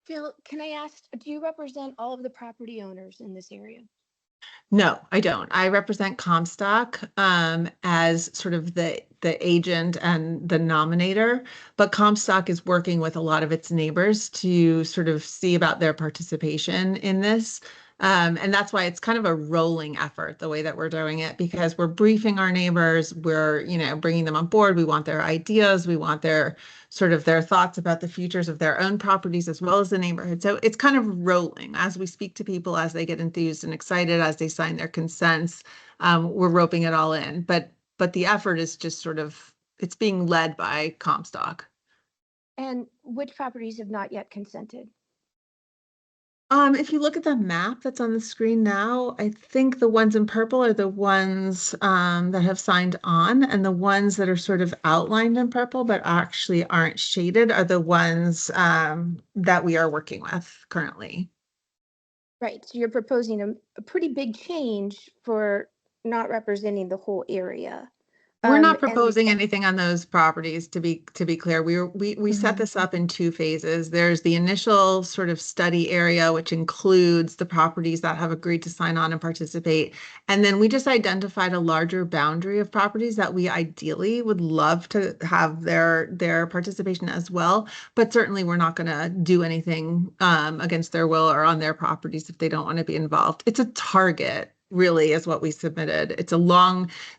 Phil, can I ask, do you represent all of the property owners in this area? No, I don't. I represent Comstock as sort of the agent and the nominator, but Comstock is working with a lot of its neighbors to sort of see about their participation in this. And that's why it's kind of a rolling effort, the way that we're doing it, because we're briefing our neighbors, we're, bringing them on board. We want their ideas. We want their thoughts about the futures of their own properties as well as the neighborhood. So it's kind of rolling as we speak to people, as they get enthused and excited, as they sign their consents. We're roping it all in, but the effort is just sort of, it's being led by Comstock. And which properties have not yet consented? If you look at the map that's on the screen now, I think the ones in purple are the ones that have signed on, and the ones that are sort of outlined in purple but actually aren't shaded are the ones that we are working with currently. Right, so you're proposing a pretty big change for not representing the whole area. We're not proposing anything on those properties, to be clear. We set Mhm. this up in two phases. There's the initial sort of study area, which includes the properties that have agreed to sign on and participate. And then we just identified a larger boundary of properties that we ideally would love to have their participation as well. But certainly we're not going to do anything against their will or on their properties if they don't want to be involved. It's a target, really, is what we submitted.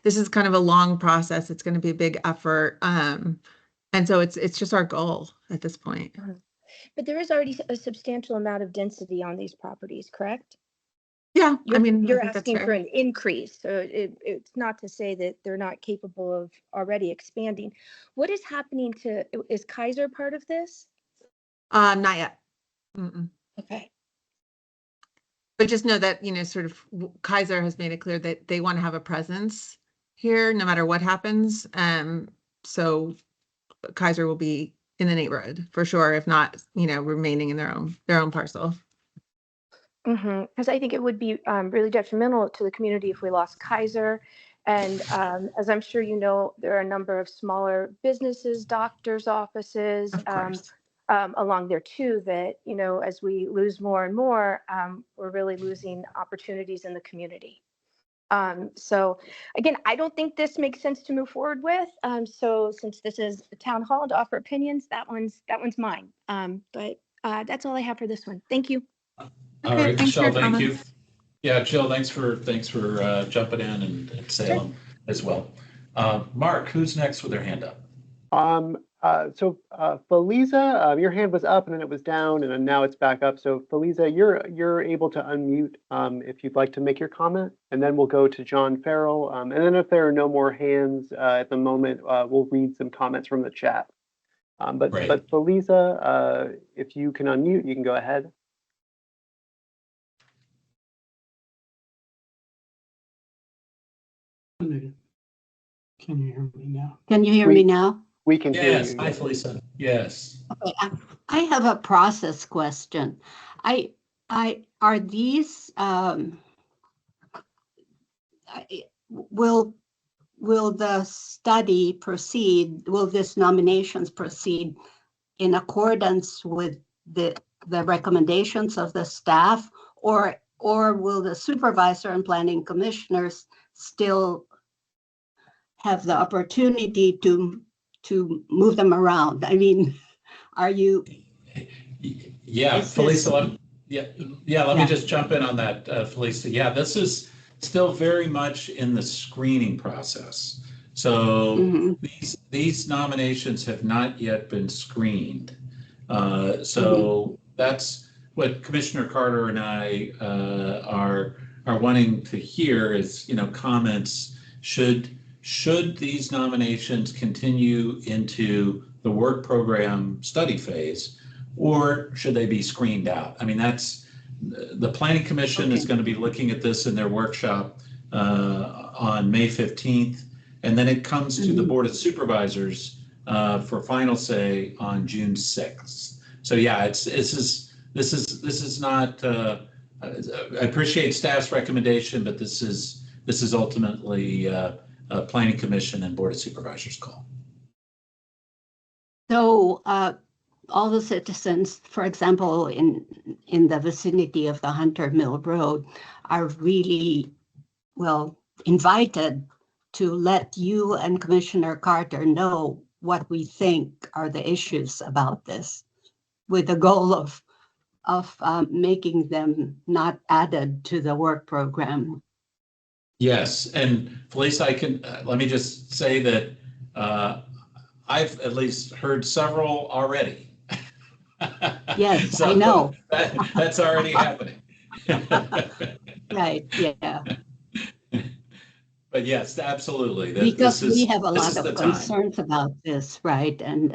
This is kind of a long process. It's going to be a big effort. And so it's just our goal at this point. But there is already a substantial amount of density on these properties, correct? Yeah, you're asking for an increase. So it's not to say that they're not capable of already expanding. What is happening is Kaiser part of this? Not yet. Mm-mm. Okay. But just know that, sort of Kaiser has made it clear that they want to have a presence here no matter what happens. So Kaiser will be in the neighborhood for sure, if not, remaining in their own parcel. Because I think it would be really detrimental to the community if we lost Kaiser. And as I'm sure you know, there are a number of smaller businesses, doctors' offices, along there too, that, as we lose more and more, we're really losing opportunities in the community. So again, I don't think this makes sense to move forward with. So since this is a town hall to offer opinions, that one's mine. But that's all I have for this one. Thank you. All right, Michelle, thank you. Yeah, Jill, thanks for jumping in and Salem as well. Mark, who's next with their hand up? So Feliza, your hand was up and then it was down and then now it's back up. So Feliza, you're able to unmute if you'd like to make your comment, and then we'll go to John Farrell. And then if there are no more hands at the moment, we'll read some comments from the chat. But Feliza, if you can unmute, you can go ahead. Can you hear me now? Can you hear me now? We can hear Yes, you. hi, Felisa. Yes. Okay, I have a process question. Are these, will the study proceed, will this nominations proceed in accordance with the recommendations of the staff, or will the supervisor and planning commissioners still have the opportunity to move them around? I mean, are you? Yeah, Is this- Felisa, let me just jump in on that, Felisa. Yeah, this is still very much in the screening process. So Mhm. these nominations have not yet been screened. That's what Commissioner Carter and I are wanting to hear is, comments. Should these nominations continue into the work program study phase, or should they be screened out? I mean, that's the Planning Commission is going to be looking at this in their workshop on May 15th, and then it comes to the Board of Supervisors for final say on June 6th. So yeah, this is not. I appreciate staff's recommendation, but this is ultimately Planning Commission and Board of Supervisors call. So all the citizens, for example, in the vicinity of the Hunter Mill Road, are really invited to let you and Commissioner Carter know what we think are the issues about this, with the goal of making them not added to the work program. Yes, and Felice, I can let me just say that I've at least heard several already. Yes, So I know. That's already happening. Right, yeah. But yes, absolutely. Because we have a lot of time. concerns about this, right? And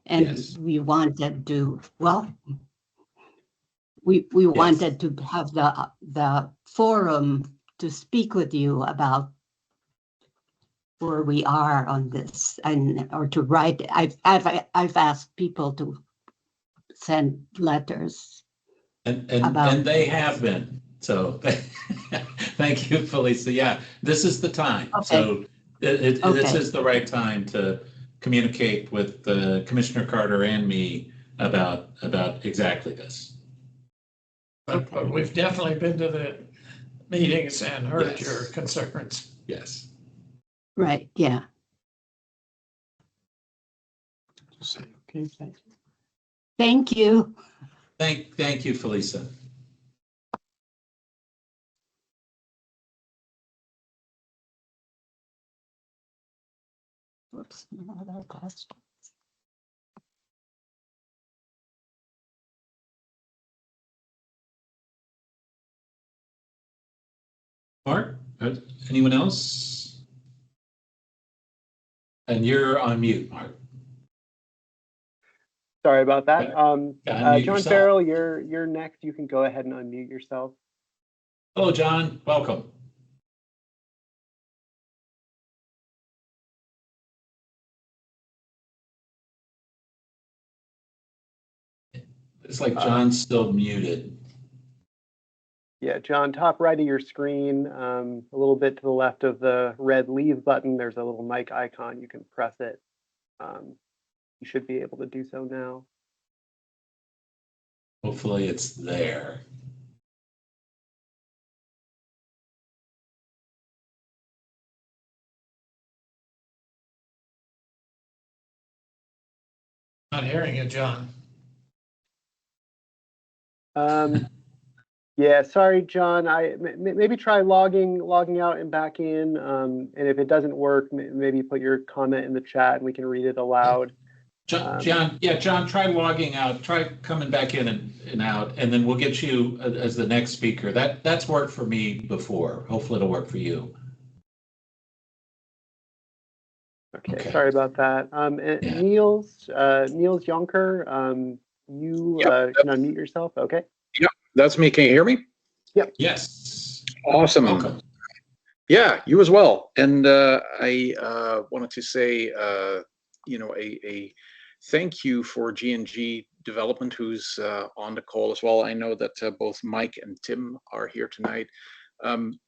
Yes. we wanted to, we Yes. wanted to have the forum to speak with you about where we are on this, or to write. I've asked people to send letters. And they have been. So thank you, Felicia. Yeah, this is the time. Okay. So this is the right time to communicate with Commissioner Carter and me about exactly this. But we've definitely been to the meetings and heard Yes. your concerns. Yes. Right, yeah. Thank you. Thank you, Felicia. Whoops, another question. Mark, anyone else? And you're on mute, Mark. Sorry about that. Unmute John yourself. Farrell, you're next. You can go ahead and unmute yourself. Hello, John. Welcome. It's like John's still muted. Yeah, John, top right of your screen, a little bit to the left of the red leave button, there's a little mic icon. You can press it. You should be able to do so now. Hopefully it's there. Not hearing you, John. Yeah, sorry, John. Maybe try logging out and back in. And if it doesn't work, maybe put your comment in the chat and we can read it aloud. John, try logging out, try coming back in and out, and then we'll get you as the next speaker. That's worked for me before. Hopefully it'll work for you. Okay. Sorry about that. Niels Jonker, you can unmute yourself. Okay. Yep, that's me. Can you hear me? Yep. Yes. Awesome. Welcome. Yeah, you as well. And I wanted to say a thank you for G&G Development, who's on the call as well. I know that both Mike and Tim are here tonight.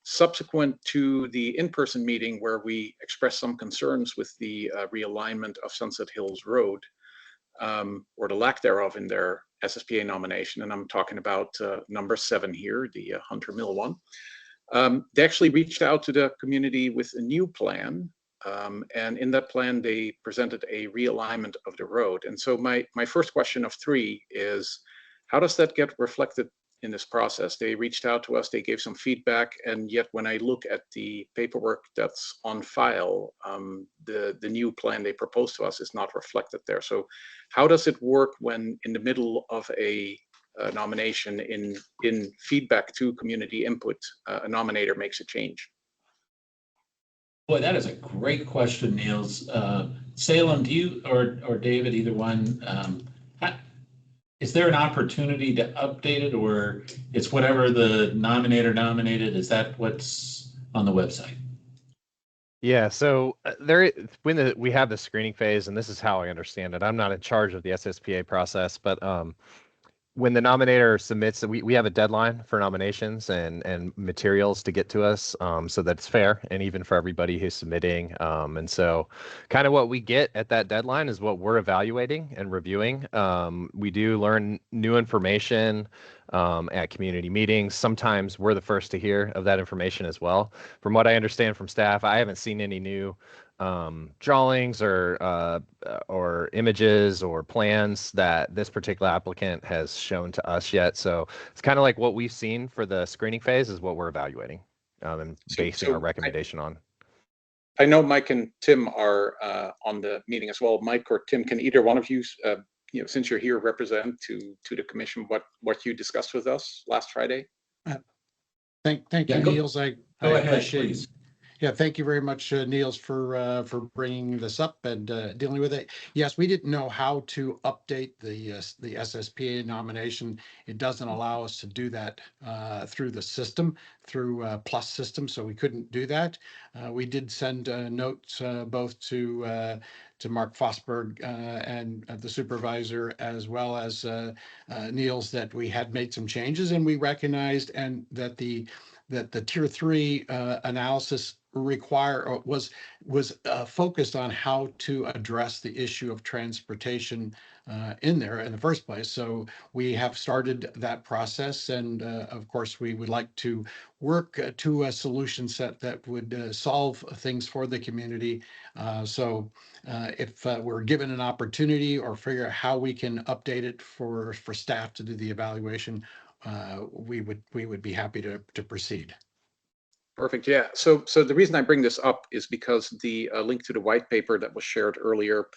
Subsequent to the in-person meeting where we expressed some concerns with the realignment of Sunset Hills Road, or the lack thereof in their SSPA nomination, and I'm talking about number 7 here, the Hunter Mill one. They actually reached out to the community with a new plan, and in that plan they presented a realignment of the road. And so my first question of 3 is, how does that get reflected in this process? They reached out to us, they gave some feedback, and yet when I look at the paperwork that's on file, the new plan they proposed to us is not reflected there. So how does it work when in the middle of a nomination, in feedback to community input, a nominator makes a change? Boy, that is a great question, Niels. Salem, do you or David, either one, is there an opportunity to update it, or it's whatever the nominator nominated? Is that what's on the website? Yeah, so we have the screening phase, and this is how I understand it. I'm not in charge of the SSPA process, but when the nominator submits, we have a deadline for nominations and materials to get to us, so that's fair and even for everybody who's submitting. And so kind of what we get at that deadline is what we're evaluating and reviewing. We do learn new information at community meetings. Sometimes we're the first to hear of that information as well. From what I understand from staff, I haven't seen any new drawings or images or plans that this particular applicant has shown to us yet. So it's kind of like what we've seen for the screening phase is what we're evaluating and basing our recommendation on. I know Mike and Tim are on the meeting as well. Mike or Tim, can either one of you, since you're here, represent to the commission what you discussed with us last Friday? Thank you, Niels. I appreciate it. Yeah, thank you very much, Niels, for bringing this up and dealing with it. Yes, we didn't know how to update the SSPA nomination. It doesn't allow us to do that through the system, through Plus system, so we couldn't do that. We did send notes both to Mark Fosberg and the supervisor, as well as Niels, that we had made some changes, and we recognized and that the tier 3 analysis was focused on how to address the issue of transportation in there in the first place. So we have started that process, and of course we would like to work to a solution set that would solve things for the community. So if we're given an opportunity or figure out how we can update it for staff to do the evaluation, we would be happy to proceed. Perfect. Yeah. So the reason I bring this up is because the link to the white paper that was shared earlier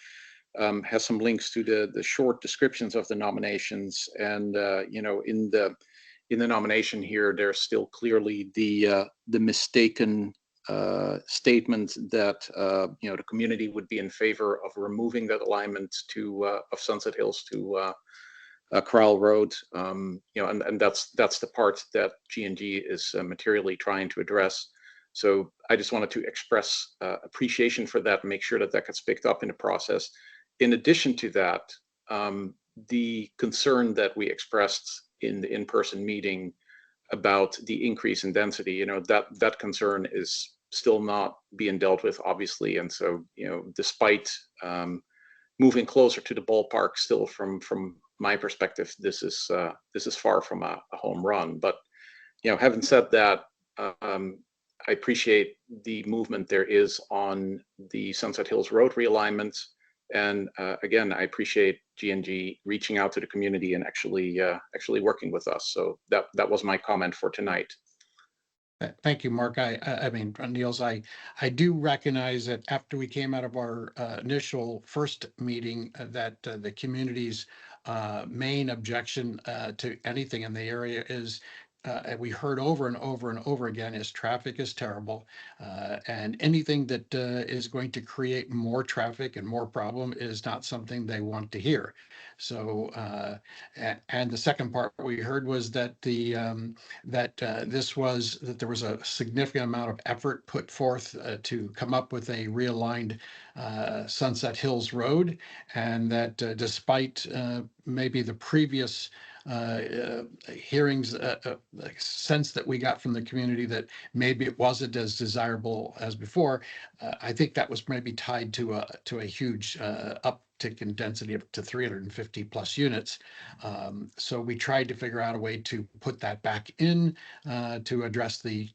has some links to the short descriptions of the nominations, and in the nomination here, there's still clearly the mistaken statement that the community would be in favor of removing that alignment of Sunset Hills to Corral Road, and that's the part that G&G is materially trying to address. So I just wanted to express appreciation for that and make sure that gets picked up in the process. In addition to that, the concern that we expressed in the in-person meeting about the increase in density, that concern is still not being dealt with, obviously, and so despite moving closer to the ballpark, still from my perspective, this is far from a home run. But having said that, I appreciate the movement there is on the Sunset Hills Road realignment, and again, I appreciate G&G reaching out to the community and actually working with us. So that was my comment for tonight. Thank you, Mark. I mean, Niels, I do recognize that after we came out of our initial first meeting, that the community's main objection to anything in the area is and we heard over and over and over again is traffic is terrible, and anything that is going to create more traffic and more problem is not something they want to hear. So, and the second part we heard was that that there was a significant amount of effort put forth to come up with a realigned Sunset Hills Road, and that despite maybe the previous hearings, sense that we got from the community that maybe it wasn't as desirable as before. I think that was maybe tied to a huge uptick in density up to 350 plus units. So we tried to figure out a way to put that back in to address the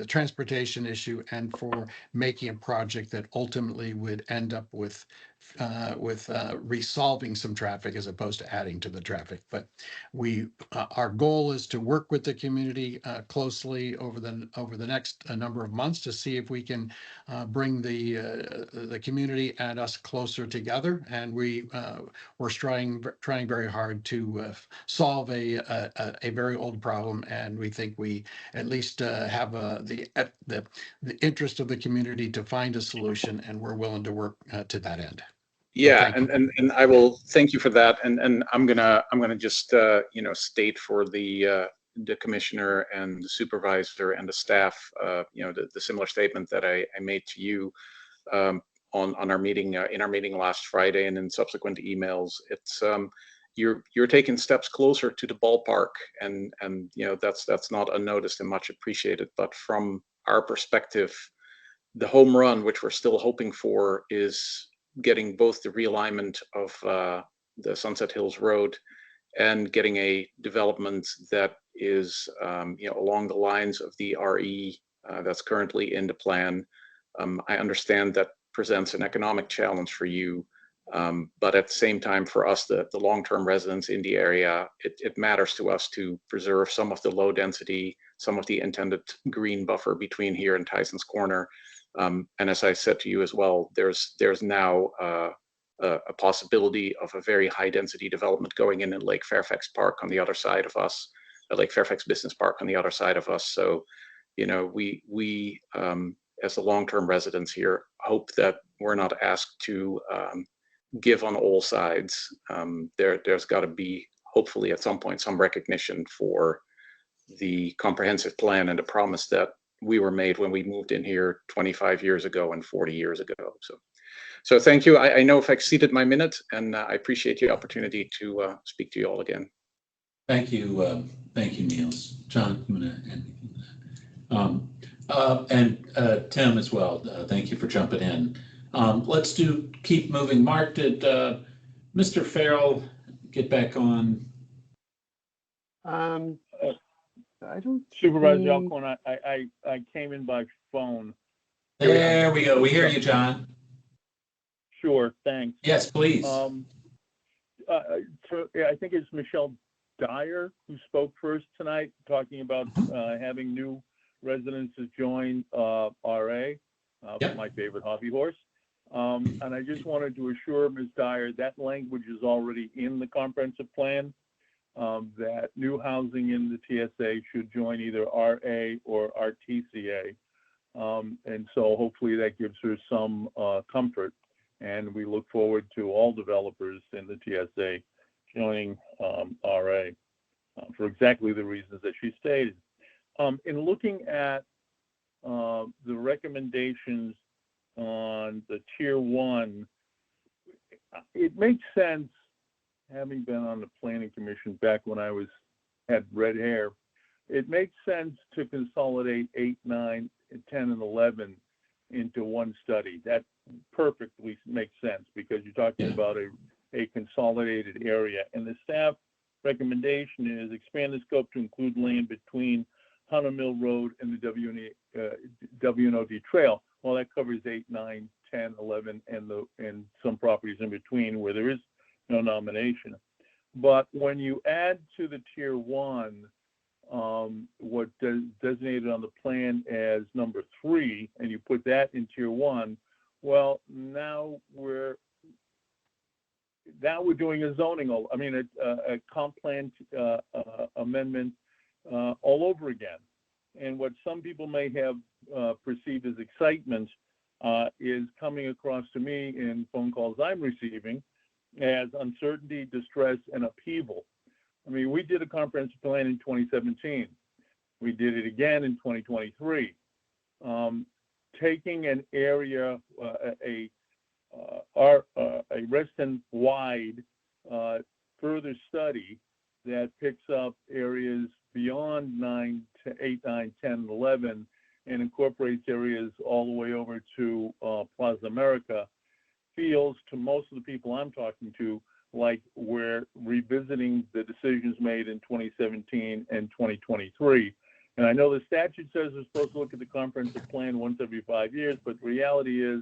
transportation issue and for making a project that ultimately would end up with resolving some traffic as opposed to adding to the traffic. But our goal is to work with the community closely over the next number of months to see if we can bring the community and us closer together. And we're trying very hard to solve a very old problem. And we think we at least have the interest of the community to find a solution, and we're willing to work to that end. Yeah, and I will thank you for that. And I'm gonna just state for the commissioner and the supervisor and the staff, the similar statement that I made to you on our meeting in our meeting last Friday and in subsequent emails. It's you're taking steps closer to the ballpark, and that's not unnoticed and much appreciated. But from our perspective, the home run, which we're still hoping for, is getting both the realignment of the Sunset Hills Road and getting a development that is along the lines of the RE that's currently in the plan. I understand that presents an economic challenge for you, but at the same time, for us, the long-term residents in the area, it matters to us to preserve some of the low density, some of the intended green buffer between here and Tyson's Corner. And as I said to you as well, there's now a possibility of a very high density development going in Lake Fairfax Park on the other side of us, Lake Fairfax Business Park on the other side of us. So, we as the long-term residents here hope that we're not asked to give on all sides. There's got to be, hopefully at some point, some recognition for the comprehensive plan and the promise that we were made when we moved in here 25 years ago and 40 years ago. So thank you. I know I've exceeded my minute, and I appreciate the opportunity to speak to you all again. Thank you, Niels. John, you want to add anything to that? And Tim as well. Thank you for jumping in. Let's keep moving. Mark, did Mr. Farrell get back on? I don't. Supervisor Alcorn, I came in by phone. There we go. We hear you, John. Sure, thanks. Yes, please. I think it's Michelle Dyer who spoke first tonight, talking about having new residences join RA, my favorite hobby horse. And I just wanted to assure Ms. Dyer that language is already in the comprehensive plan, that new housing in the TSA should join either RA or RTCA. And so hopefully that gives her some comfort. And we look forward to all developers in the TSA joining RA for exactly the reasons that she stated. In looking at the recommendations on the tier 1, it makes sense, having been on the planning commission back when I had red hair, it makes sense to consolidate 8, 9, 10, and 11 into one study. That perfectly makes sense because you're talking about a consolidated area. And the staff recommendation is expand the scope to include land between Hunter Mill Road and the WNOD Trail. Well, that covers 8, 9, 10, 11, and some properties in between where there is no nomination. But when you add to the tier 1, what designated on the plan as number 3, and you put that in tier 1, well, now we're doing a zoning, a comp plan amendment all over again. And what some people may have perceived as excitement is coming across to me in phone calls I'm receiving as uncertainty, distress, and upheaval. I mean, we did a comprehensive plan in 2017. We did it again in 2023. Taking an area, a resident-wide further study that picks up areas beyond 8, 9, 10, 11, and incorporates areas all the way over to Plaza America, feels to most of the people I'm talking to like we're revisiting the decisions made in 2017 and 2023. And I know the statute says we're supposed to look at the comprehensive plan once every 5 years, but the reality is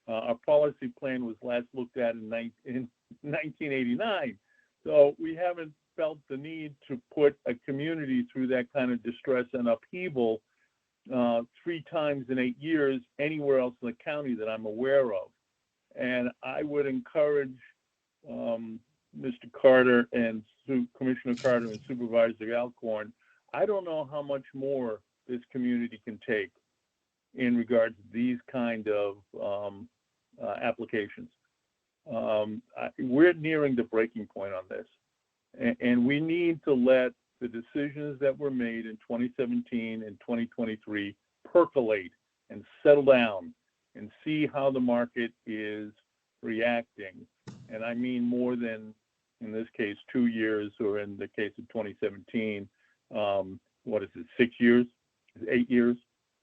our policy plan was last looked at in 1989. So we haven't felt the need to put a community through that kind of distress and upheaval 3 times in 8 years anywhere else in the county that I'm aware of. And I would encourage Mr. Carter and Commissioner Carter and Supervisor Alcorn, I don't know how much more this community can take in regards to these kind of applications. We're nearing the breaking point on this. And we need to let the decisions that were made in 2017 and 2023 percolate and settle down and see how the market is reacting. And I mean more than, in this case, 2 years, or in the case of 2017, what is it, 6 years, 8 years?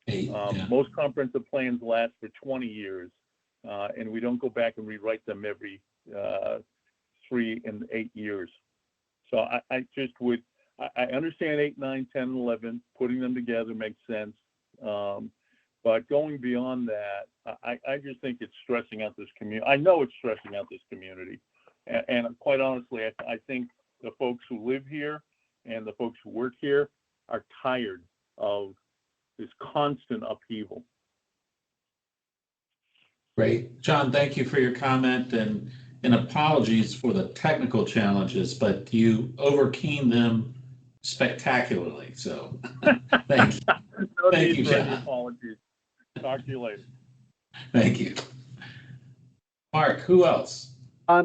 8, yeah. Most comprehensive plans last for 20 years, and we don't go back and rewrite them every 3 and 8 years. So I just would, I understand 8, 9, 10, 11, putting them together makes sense. But going beyond that, I just think it's stressing out this community. I know it's stressing out this community. And quite honestly, I think the folks who live here and the folks who work here are tired of this constant upheaval. Great. John, thank you for your comment, and apologies for the technical challenges, but you overcame them spectacularly. So thank you. No Thank need you, for any John. apologies. Talk to you later. Thank you. Mark, who else?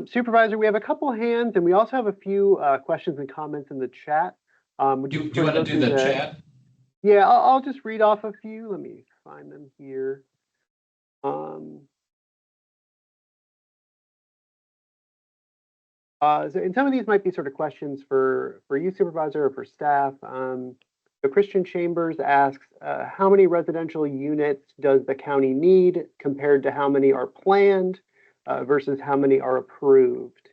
Supervisor, we have a couple hands, and we also have a few questions and comments in the chat. Do you want to do the chat? Yeah, I'll just read off a few. Let me find them here. And some of these might be sort of questions for you, Supervisor, or for staff. So Christian Chambers asks, how many residential units does the county need compared to how many are planned versus how many are approved?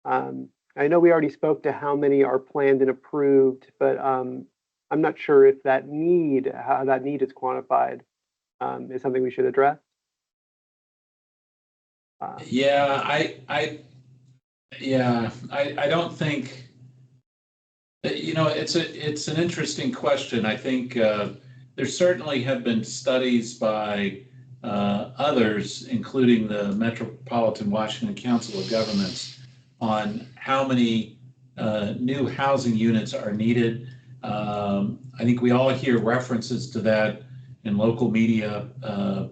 I know we already spoke to how many are planned and approved, but I'm not sure if that need, how that need is quantified, is something we should address. Yeah, I don't think, you know, it's an interesting question. I think there certainly have been studies by others, including the Metropolitan Washington Council of Governments, on how many new housing units are needed. I think we all hear references to that in local media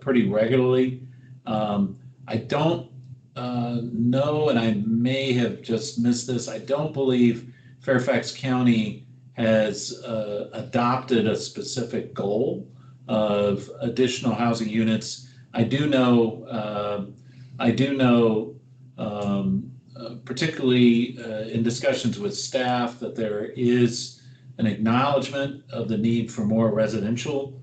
pretty regularly. I don't know, and I may have just missed this, I don't believe Fairfax County has adopted a specific goal of additional housing units. I do know, particularly in discussions with staff, that there is an acknowledgement of the need for more residential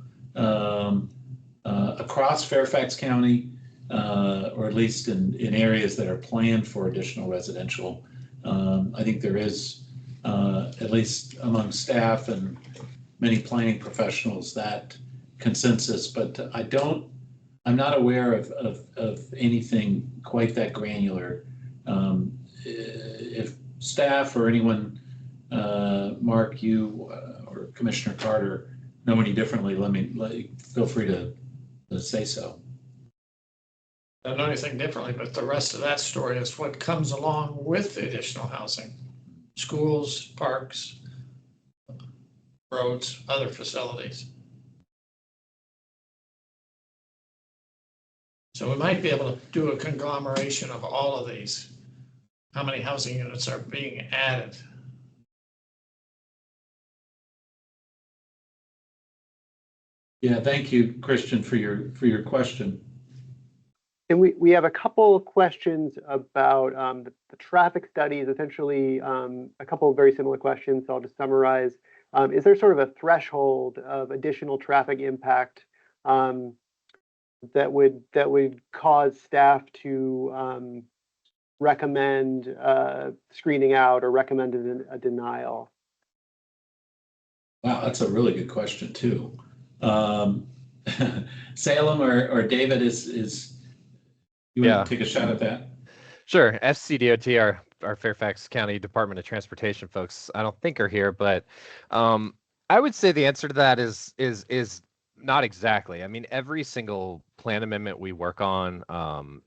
across Fairfax County, or at least in areas that are planned for additional residential. I think there is, at least among staff and many planning professionals, that consensus, but I'm not aware of anything quite that granular. If staff or anyone, Mark, you or Commissioner Carter, know any differently, feel free to say so. I don't know anything differently, but the rest of that story is what comes along with the additional housing. Schools, parks, roads, other facilities. So we might be able to do a conglomeration of all of these. How many housing units are being added? Yeah, thank you, Christian, for your question. And we have a couple of questions about the traffic studies, essentially a couple of very similar questions. So I'll just summarize. Is there sort of a threshold of additional traffic impact that would cause staff to recommend screening out or recommend a denial? Wow, that's a really good question too. Salem or David is you want to take a shot at that? Sure. FCDOT, our Fairfax County Department of Transportation folks, I don't think are here, but I would say the answer to that is not exactly. I mean, every single plan amendment we work on,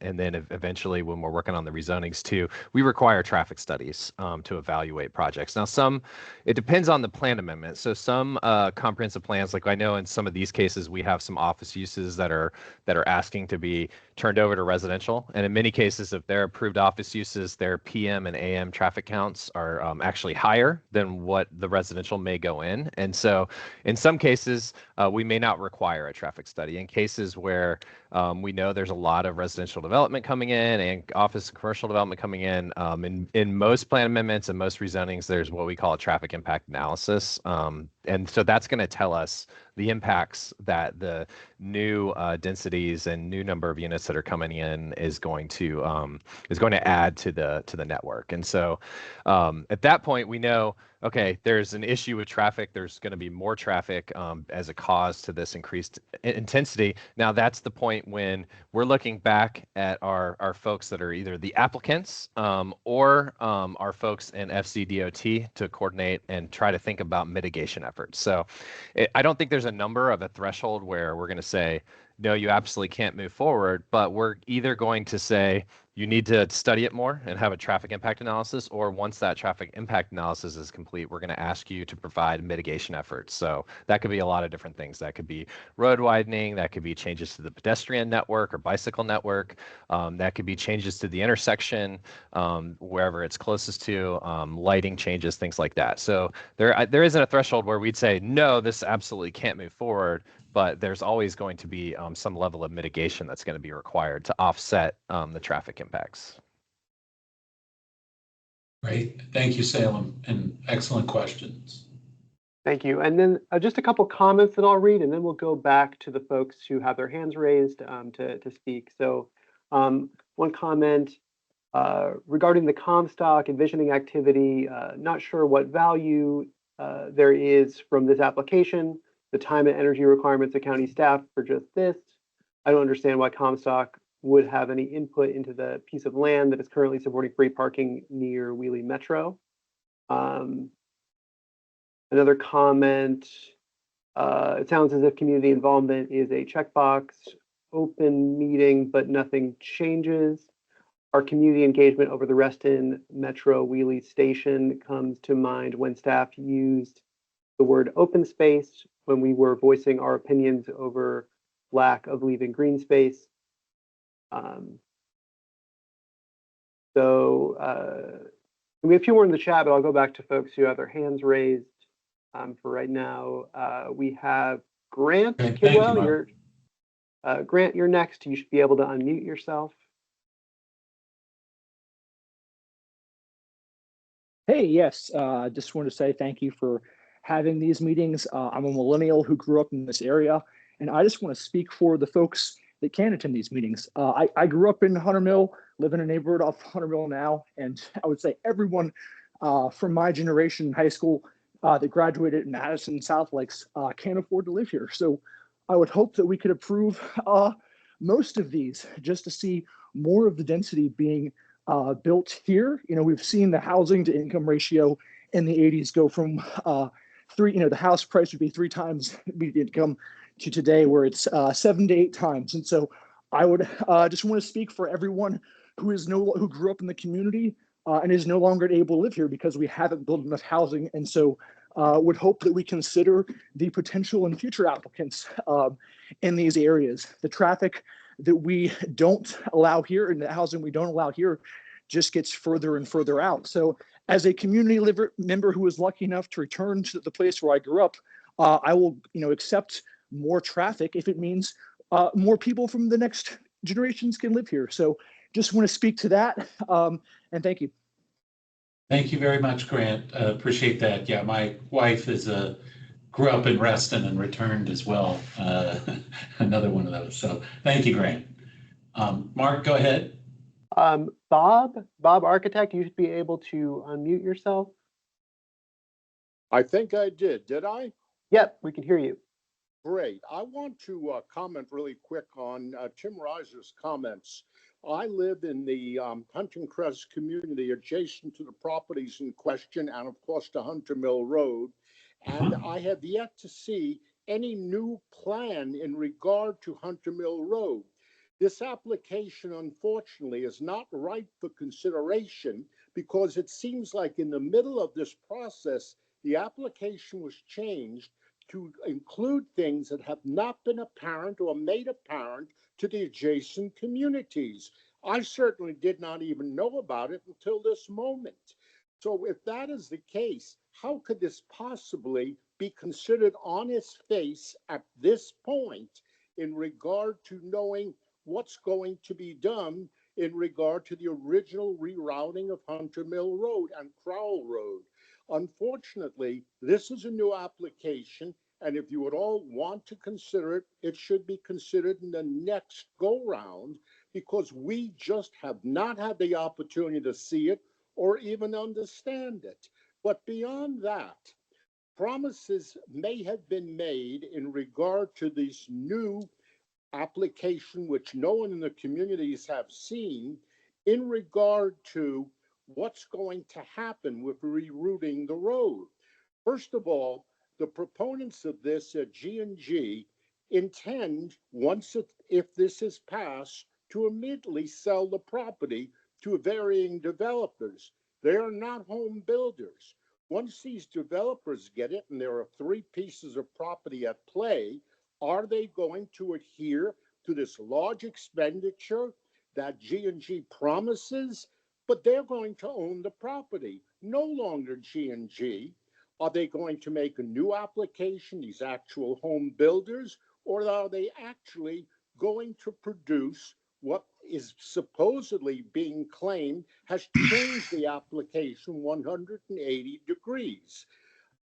and then eventually when we're working on the rezonings too, we require traffic studies to evaluate projects. Now, it depends on the plan amendment. So some comprehensive plans, like I know in some of these cases, we have some office uses that are asking to be turned over to residential. And in many cases, if they're approved office uses, their PM and AM traffic counts are actually higher than what the residential may go in. And so in some cases, we may not require a traffic study. In cases where we know there's a lot of residential development coming in and office and commercial development coming in, in most plan amendments and most rezonings, there's what we call a traffic impact analysis. And so that's going to tell us the impacts that the new densities and new number of units that are coming in is going to add to the network. And so at that point, we know, okay, there's an issue with traffic. There's going to be more traffic as a cause to this increased intensity. Now, that's the point when we're looking back at our folks that are either the applicants or our folks in FCDOT to coordinate and try to think about mitigation efforts. So I don't think there's a number of a threshold where we're going to say, no, you absolutely can't move forward, but we're either going to say you need to study it more and have a traffic impact analysis, or once that traffic impact analysis is complete, we're going to ask you to provide mitigation efforts. So that could be a lot of different things. That could be road widening, that could be changes to the pedestrian network or bicycle network, that could be changes to the intersection, wherever it's closest to, lighting changes, things like that. So there isn't a threshold where we'd say, no, this absolutely can't move forward, but there's always going to be some level of mitigation that's going to be required to offset the traffic impacts. Great. Thank you, Salem, and excellent questions. Thank you. And then just a couple comments that I'll read, and then we'll go back to the folks who have their hands raised to speak. So one comment regarding the Comstock envisioning activity, not sure what value there is from this application, the time and energy requirements of county staff for just this. I don't understand why Comstock would have any input into the piece of land that is currently supporting free parking near Wheelie Metro. Another comment, it sounds as if community involvement is a checkbox, open meeting, but nothing changes. Our community engagement over the Reston Metro Wheelie Station comes to mind when staff used the word open space when we were voicing our opinions over lack of leaving green space. We have a few more in the chat, but I'll go back to folks who have their hands raised. For right now, we have Grant Kidwell. Grant, you're next. You should be able to unmute yourself. Hey, yes, just want to say thank you for having these meetings. I'm a millennial who grew up in this area, and I just want to speak for the folks that can attend these meetings. I grew up in Hunter Mill, live in a neighborhood off Hunter Mill now, and I would say everyone from my generation in high school that graduated in Madison South Lakes can't afford to live here. So I would hope that we could approve most of these just to see more of the density being built here. You know, we've seen the housing to income ratio in the 80s go from the house price would be 3 times median income to today where it's 7 to 8 times. And so I would just want to speak for everyone who grew up in the community and is no longer able to live here because we haven't built enough housing. And so would hope that we consider the potential and future applicants in these areas. The traffic that we don't allow here and the housing we don't allow here just gets further and further out. So as a community member who was lucky enough to return to the place where I grew up, I will accept more traffic if it means more people from the next generations can live here. So just want to speak to that, and thank you. Thank you very much, Grant. Appreciate that. Yeah, my wife grew up in Reston and returned as well. Another one of those. So thank you, Grant. Mark, go ahead. Bob Architect, you should be able to unmute yourself. I think I did I? Yep, we can hear you. Great. I want to comment really quick on Tim Reiser's comments. I live in the Hunting Crest community adjacent to the properties in question and, of course, to Hunter Mill Road. And I have yet to see any new plan in regard to Hunter Mill Road. This application, unfortunately, is not ripe for consideration because it seems like in the middle of this process, the application was changed to include things that have not been apparent or made apparent to the adjacent communities. I certainly did not even know about it until this moment. So if that is the case, how could this possibly be considered on its face at this point in regard to knowing what's going to be done in regard to the original rerouting of Hunter Mill Road and Crowell Road? Unfortunately, this is a new application, and if you at all want to consider it, it should be considered in the next go-round because we just have not had the opportunity to see it or even understand it. But beyond that, promises may have been made in regard to this new application, which no one in the communities have seen, in regard to what's going to happen with rerouting the road. First of all, the proponents of this at G&G intend, if this is passed, to immediately sell the property to varying developers. They are not home builders. Once these developers get it, and there are 3 pieces of property at play, are they going to adhere to this large expenditure that G&G promises? But they're going to own the property, no longer G&G. Are they going to make a new application, these actual home builders, or are they actually going to produce what is supposedly being claimed has changed the application 180 degrees?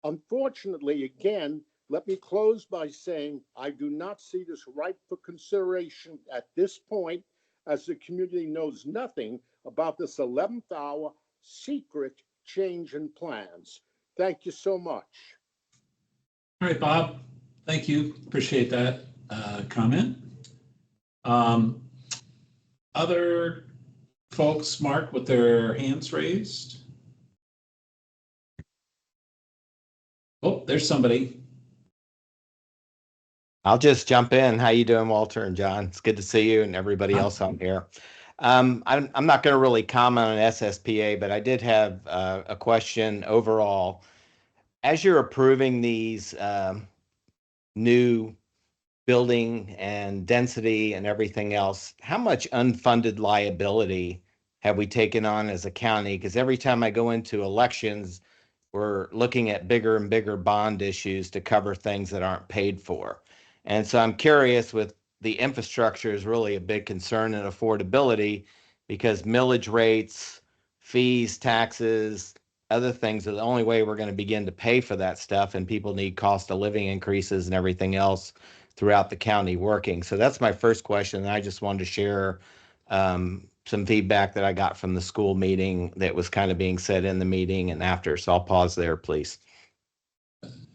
Unfortunately, again, let me close by saying I do not see this ripe for consideration at this point, as the community knows nothing about this 11th hour secret change in plans. Thank you so much. All right, Bob. Thank you. Appreciate that comment. Other folks, Mark, with their hands raised? Oh, there's somebody. I'll just jump in. How you doing, Walter and John? It's good to see you and everybody else on here. I'm not going to really comment on SSPA, but I did have a question overall. As you're approving these new building and density and everything else, how much unfunded liability have we taken on as a county? Because every time I go into elections, we're looking at bigger and bigger bond issues to cover things that aren't paid for. And so I'm curious, with the infrastructure is really a big concern, and affordability, because millage rates, fees, taxes, other things are the only way we're going to begin to pay for that stuff, and people need cost of living increases and everything else throughout the county working. So that's my first question. And I just wanted to share some feedback that I got from the school meeting that was kind of being said in the meeting and after. So I'll pause there, please.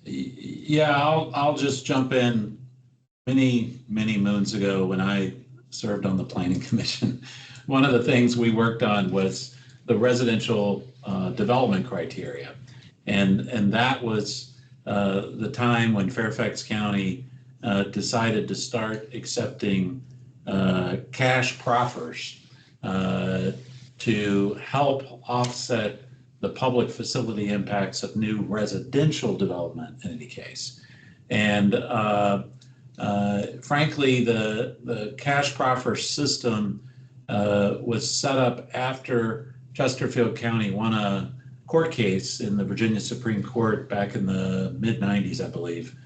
Yeah, I'll just jump in. Many moons ago, when I served on the Planning Commission, one of the things we worked on was the residential development criteria. And that was the time when Fairfax County decided to start accepting cash proffers to help offset the public facility impacts of new residential development in any case. And frankly, the cash proffer system was set up after Chesterfield County won a court case in the Virginia Supreme Court back in the mid-90s, I believe.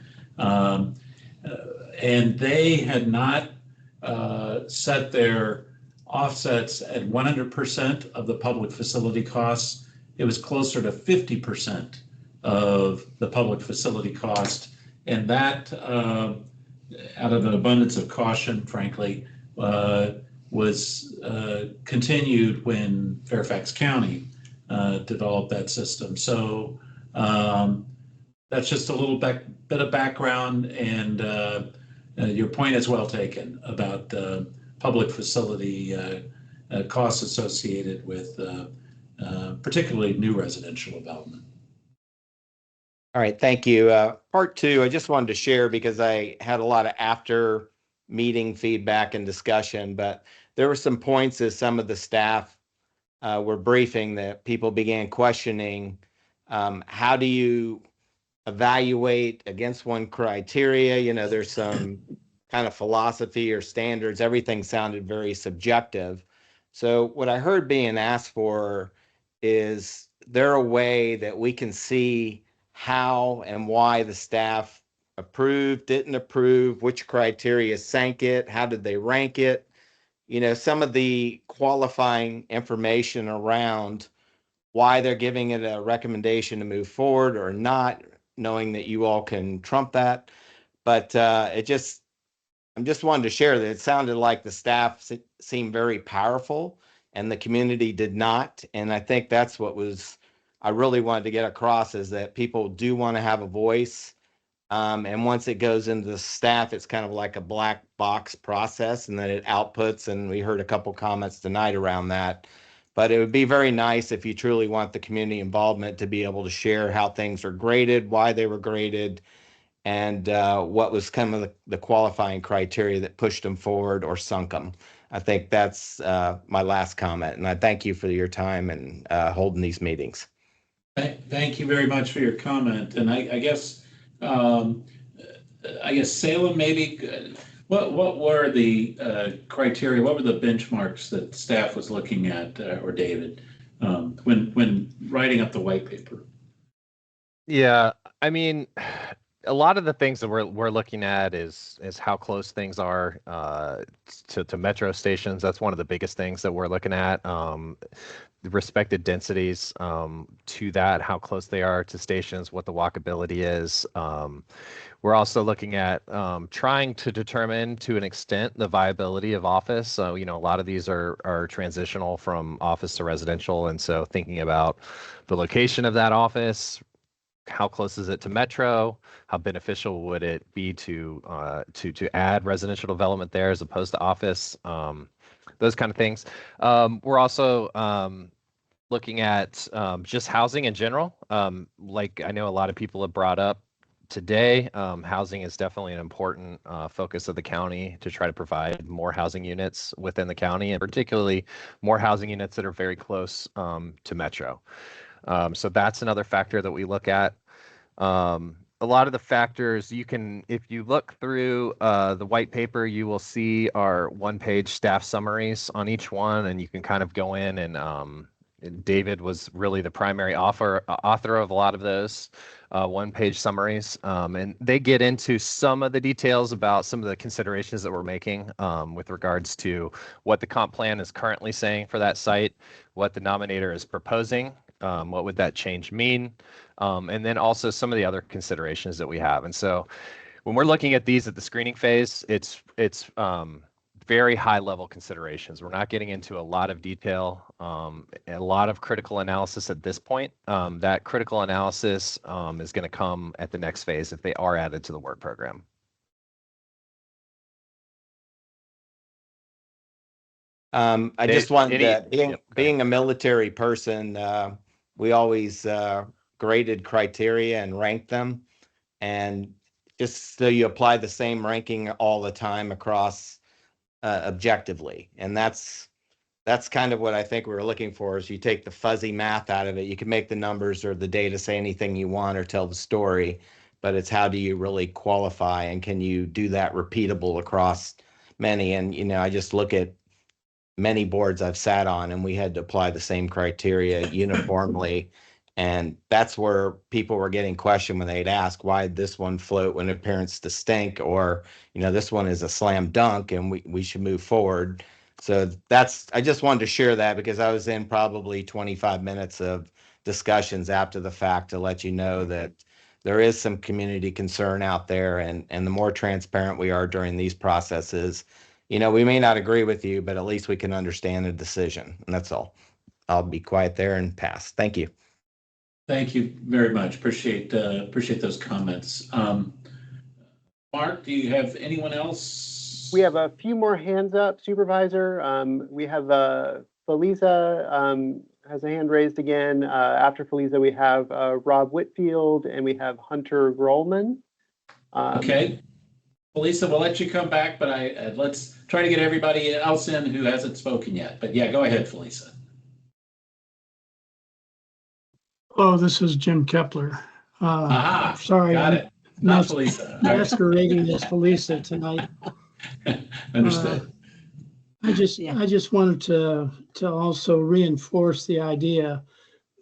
And they had not set their offsets at 100% of the public facility costs. It was closer to 50% of the public facility cost. And that, out of an abundance of caution, frankly, was continued when Fairfax County developed that system. So that's just a little bit of background, and your point is well taken about public facility costs associated with particularly new residential development. All right, thank you. Part two, I just wanted to share because I had a lot of after meeting feedback and discussion, but there were some points as some of the staff were briefing that people began questioning, how do you evaluate against one criteria? You know, there's some kind of philosophy or standards. Everything sounded very subjective. So what I heard being asked for is there a way that we can see how and why the staff approved, didn't approve, which criteria sank it, how did they rank it? You know, some of the qualifying information around why they're giving it a recommendation to move forward or not, knowing that you all can trump that. But I'm just wanted to share that it sounded like the staff seemed very powerful and the community did not. And I think that's what I really wanted to get across, is that people do want to have a voice. And once it goes into the staff, it's kind of like a black box process, and then it outputs. And we heard a couple comments tonight around that. But it would be very nice if you truly want the community involvement to be able to share how things are graded, why they were graded, and what was kind of the qualifying criteria that pushed them forward or sunk them. I think that's my last comment. And I thank you for your time and holding these meetings. Thank you very much for your comment. And I guess Salem, maybe, what were the criteria? What were the benchmarks that staff was looking at, or David, when writing up the white paper? Yeah, I mean, a lot of the things that we're looking at is how close things are to metro stations. That's one of the biggest things that we're looking at. The respected densities to that, how close they are to stations, what the walkability is. We're also looking at trying to determine, to an extent, the viability of office. So, you know, a lot of these are transitional from office to residential, and so thinking about the location of that office, how close is it to metro, how beneficial would it be to add residential development there as opposed to office, those kind of things. We're also looking at just housing in general. Like I know a lot of people have brought up today, housing is definitely an important focus of the county to try to provide more housing units within the county, and particularly more housing units that are very close to metro. So that's another factor that we look at. A lot of the factors you can, if you look through the white paper, you will see our one-page staff summaries on each one, and you can kind of go in and David was really the primary author of a lot of those one-page summaries, and they get into some of the details about some of the considerations that we're making with regards to what the comp plan is currently saying for that site, what the nominator is proposing, what would that change mean, and then also some of the other considerations that we have. And so when we're looking at these at the screening phase, it's very high level considerations. We're not getting into a lot of detail, a lot of critical analysis at this point. That critical analysis is going to come at the next phase if they are added to the work program. I just wanted to, being a military person, we always graded criteria and ranked them, and just so you apply the same ranking all the time across objectively. And that's that's kind of what I think we were looking for, is you take the fuzzy math out of it. You can make the numbers or the data say anything you want or tell the story, but it's how do you really qualify, and can you do that repeatable across many? And, I just look at many boards I've sat on, and we had to apply the same criteria uniformly. And that's where people were getting questioned when they'd ask, why did this one float when it appears to stink? Or, this one is a slam dunk and we should move forward. So I just wanted to share that, because I was in probably 25 minutes of discussions after the fact to let you know that there is some community concern out there. And the more transparent we are during these processes, we may not agree with you, but at least we can understand the decision. And that's all. I'll be quiet there and pass. Thank you. Thank you very much. Appreciate those comments. Mark, do you have anyone else? We have a few more hands up, Supervisor. We have Felisa has a hand raised again. After Felisa, we have Rob Whitfield and we have Hunter Grollman. Okay. Felisa, we'll let you come back, but let's try to get everybody else in who hasn't spoken yet. But yeah, go ahead, Felisa. Oh, this is Jim Kepler. Sorry, got it. Not Felisa. Masquerading as Felisa tonight. Understood. I just wanted to also reinforce the idea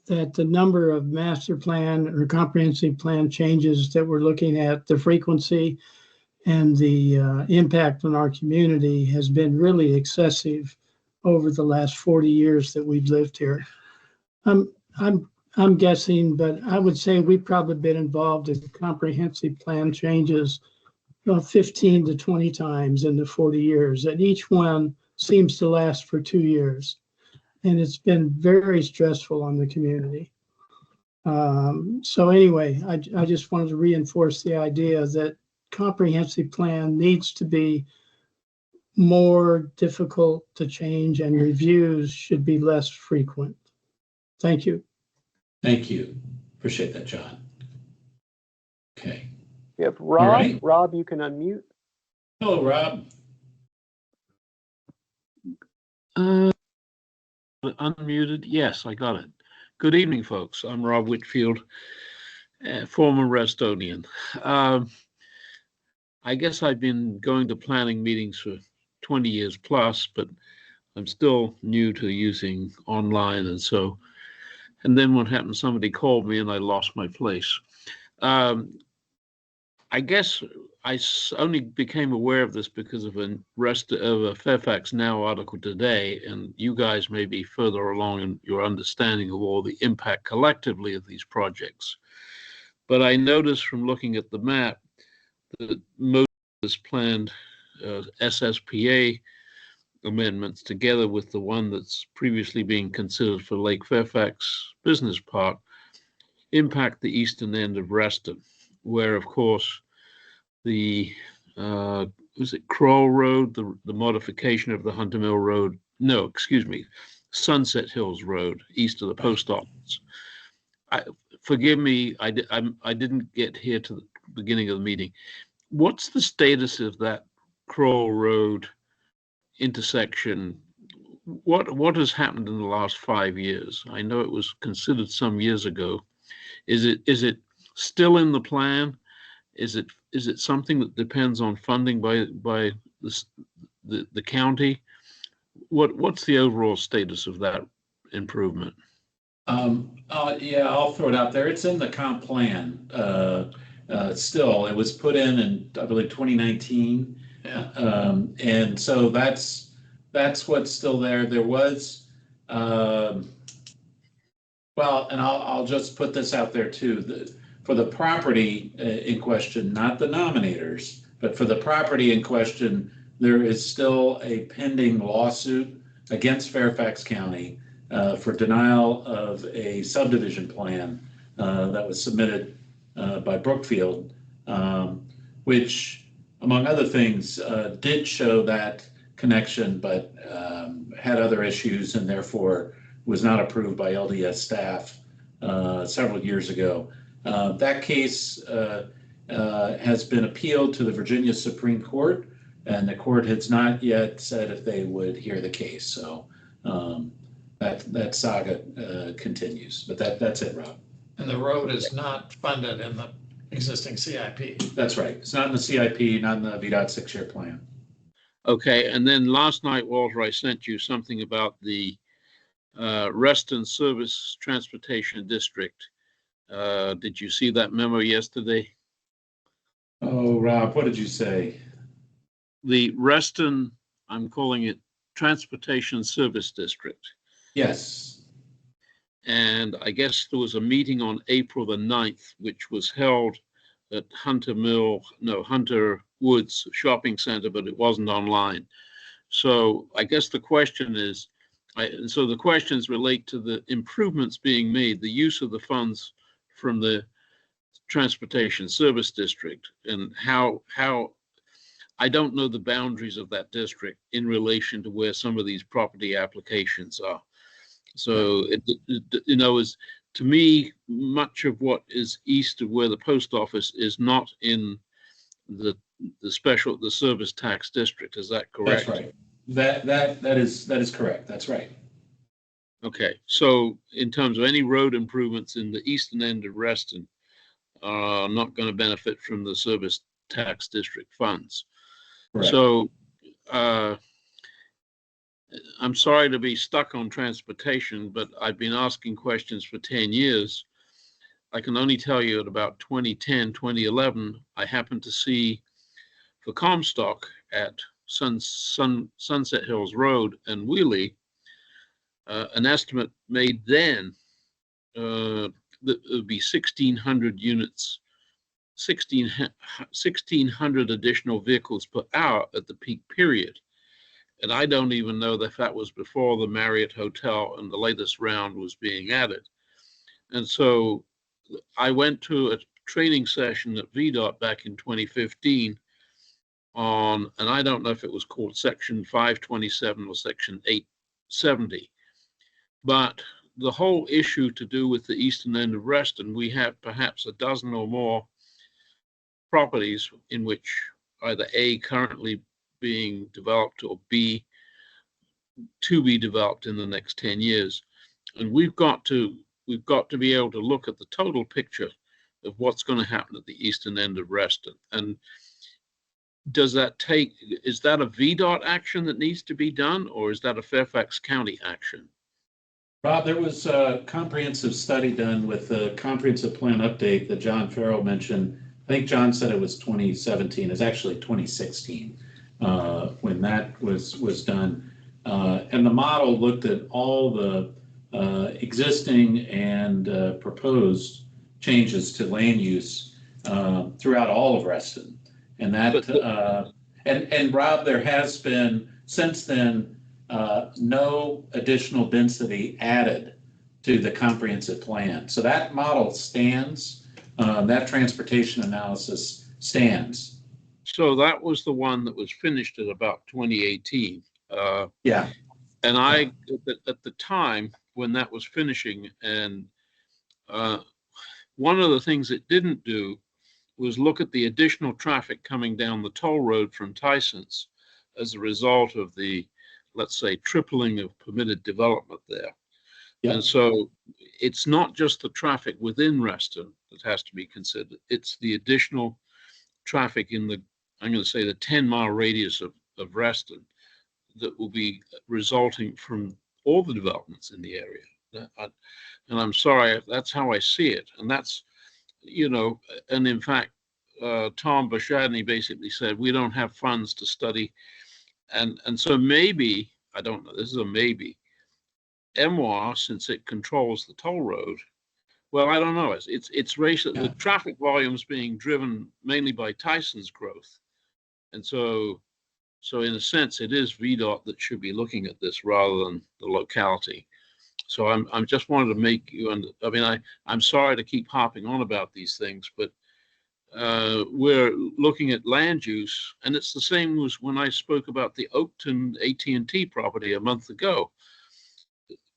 that the number of master plan or comprehensive plan changes that we're looking at, the frequency and the impact on our community has been really excessive over the last 40 years that we've lived here. I'm guessing, but I would say we've probably been involved in comprehensive plan changes 15 to 20 times in the 40 years, and each one seems to last for 2 years. And it's been very stressful on the community. So anyway, I just wanted to reinforce the idea that comprehensive plan needs to be more difficult to change, and reviews should be less frequent. Thank you. Thank you. Appreciate that, John. Okay. We have Rob. Right. Rob, you can unmute. Hello, Rob. Unmuted. Yes, I got it. Good evening, folks. I'm Rob Whitfield, former Restonian. I guess I've been going to planning meetings for 20 years plus, but I'm still new to using online. And then what happened, somebody called me and I lost my place. I guess I only became aware of this because of a Fairfax Now article today, and you guys may be further along in your understanding of all the impact collectively of these projects. But I noticed from looking at the map that most of this planned SSPA amendments, together with the one that's previously being considered for Lake Fairfax Business Park, impact the eastern end of Reston, where, of course, the was it Kroll Road, the modification of the Hunter Mill Road? No, excuse me, Sunset Hills Road, east of the post office. Forgive me, I didn't get here to the beginning of the meeting. What's the status of that Kroll Road intersection? What has happened in the last 5 years? I know it was considered some years ago. Is it still in the plan? Is it something that depends on funding by the county? What's the overall status of that improvement? Yeah, I'll throw it out there. It's in the comp plan. Still, it was put in I believe 2019. Yeah. And so that's what's still there. There was well, and I'll just put this out there too. For the property in question, not the nominators, but for the property in question, there is still a pending lawsuit against Fairfax County for denial of a subdivision plan that was submitted by Brookfield, which, among other things, did show that connection, but had other issues and therefore was not approved by LDS staff several years ago. That case has been appealed to the Virginia Supreme Court, and the court has not yet said if they would hear the case. So that saga continues. But that's it, Rob. And the road is not funded in the existing CIP. That's right. It's not in the CIP, not in the VDOT 6-year plan. Okay, and then last night, Walter, I sent you something about the Reston Service Transportation District. Did you see that memo yesterday? Oh, Rob, what did you say? The Reston, I'm calling it Transportation Service District. Yes. And I guess there was a meeting on April the 9th, which was held at Hunter Woods Shopping Center, but it wasn't online. So I guess the question is, so the questions relate to the improvements being made, the use of the funds from the Transportation Service District, and how I don't know the boundaries of that district in relation to where some of these property applications are. So is to me, much of what is east of where the post office is not in the service tax district. Is that correct? That's right. That is correct. That's right. Okay. So in terms of any road improvements in the eastern end of Reston are not going to benefit from the service tax district funds. Correct. So I'm sorry to be stuck on transportation, but I've been asking questions for 10 years. I can only tell you at about 2010, 2011, I happened to see for Comstock at Sunset Hills Road and Wheelie, an estimate made then that it would be 1,600 units, 1,600 additional vehicles per hour at the peak period. And I don't even know if that was before the Marriott Hotel and the latest round was being added. And so I went to a training session at VDOT back in 2015 on, and I don't know if it was called Section 527 or Section 870, but the whole issue to do with the eastern end of Reston, we have perhaps a dozen or more properties in which either A, currently being developed, or B, to be developed in the next 10 years. And we've got to be able to look at the total picture of what's going to happen at the eastern end of Reston. And is that a VDOT action that needs to be done, or is that a Fairfax County action? Rob, there was a comprehensive study done with the comprehensive plan update that John Farrell mentioned. I think John said it was 2017. It's actually 2016 when that was done. And the model looked at all the existing and proposed changes to land use throughout all of Reston. And that, and Rob, there has been since then no additional density added to the comprehensive plan. So that model stands. That transportation analysis stands. So that was the one that was finished at about 2018. Yeah. And I, at the time when that was finishing, and one of the things it didn't do was look at the additional traffic coming down the toll road from Tyson's as a result of the, let's say, tripling of permitted development there. Yeah. And so it's not just the traffic within Reston that has to be considered. It's the additional traffic in the, I'm going to say, the 10-mile radius of Reston that will be resulting from all the developments in the area. And I'm sorry, that's how I see it. And that's, and in fact, Tom Bashadney basically said, we don't have funds to study. And so maybe, I don't know, this is a maybe, MWA, since it controls the toll road, well, I don't know, it's racial, the traffic volumes being driven mainly by Tyson's growth. And so in a sense, it is VDOT that should be looking at this rather than the locality. So I'm just wanted to make you, I'm sorry to keep hopping on about these things, but we're looking at land use, and it's the same as when I spoke about the Oakton AT&T property a month ago.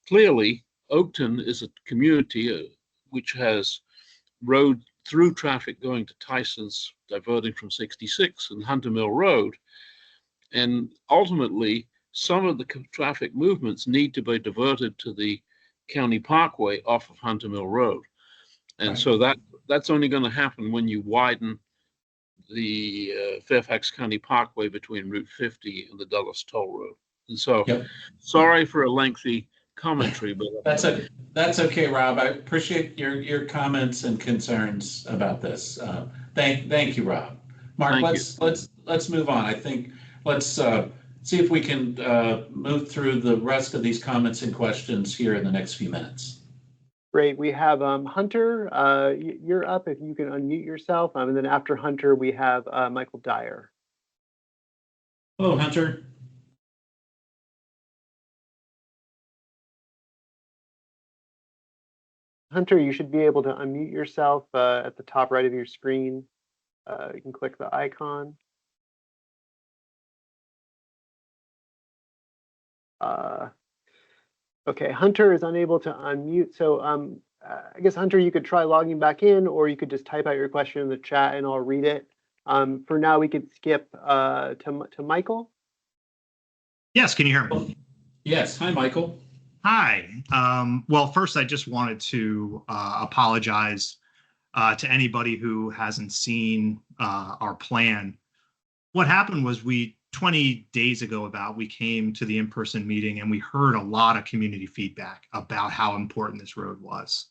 Clearly, Oakton is a community which has road through traffic going to Tyson's, diverting from 66 and Hunter Mill Road. And ultimately, some of the traffic movements need to be diverted to the county parkway off of Hunter Mill Road. And so that's only going to happen when you widen the Fairfax County Parkway between Route 50 and the Dulles Toll Road. And so, sorry for a lengthy commentary, but that's okay, Rob. I appreciate your comments and concerns about this. Thank you, Rob. Mark, let's move on. I think let's see if we can move through the rest of these comments and questions here in the next few minutes. Great. We have Hunter. You're up if you can unmute yourself. And then after Hunter, we have Michael Dyer. Hello, Hunter. Hunter, you should be able to unmute yourself at the top right of your screen. You can click the icon. Okay, Hunter is unable to unmute. So I guess, Hunter, you could try logging back in, or you could just type out your question in the chat and I'll read it. For now, we could skip to Michael. Yes, can you hear me? Yes, hi, Michael. Hi. Well, first, I just wanted to apologize to anybody who hasn't seen our plan. What happened was 20 days ago we came to the in-person meeting and we heard a lot of community feedback about how important this road was.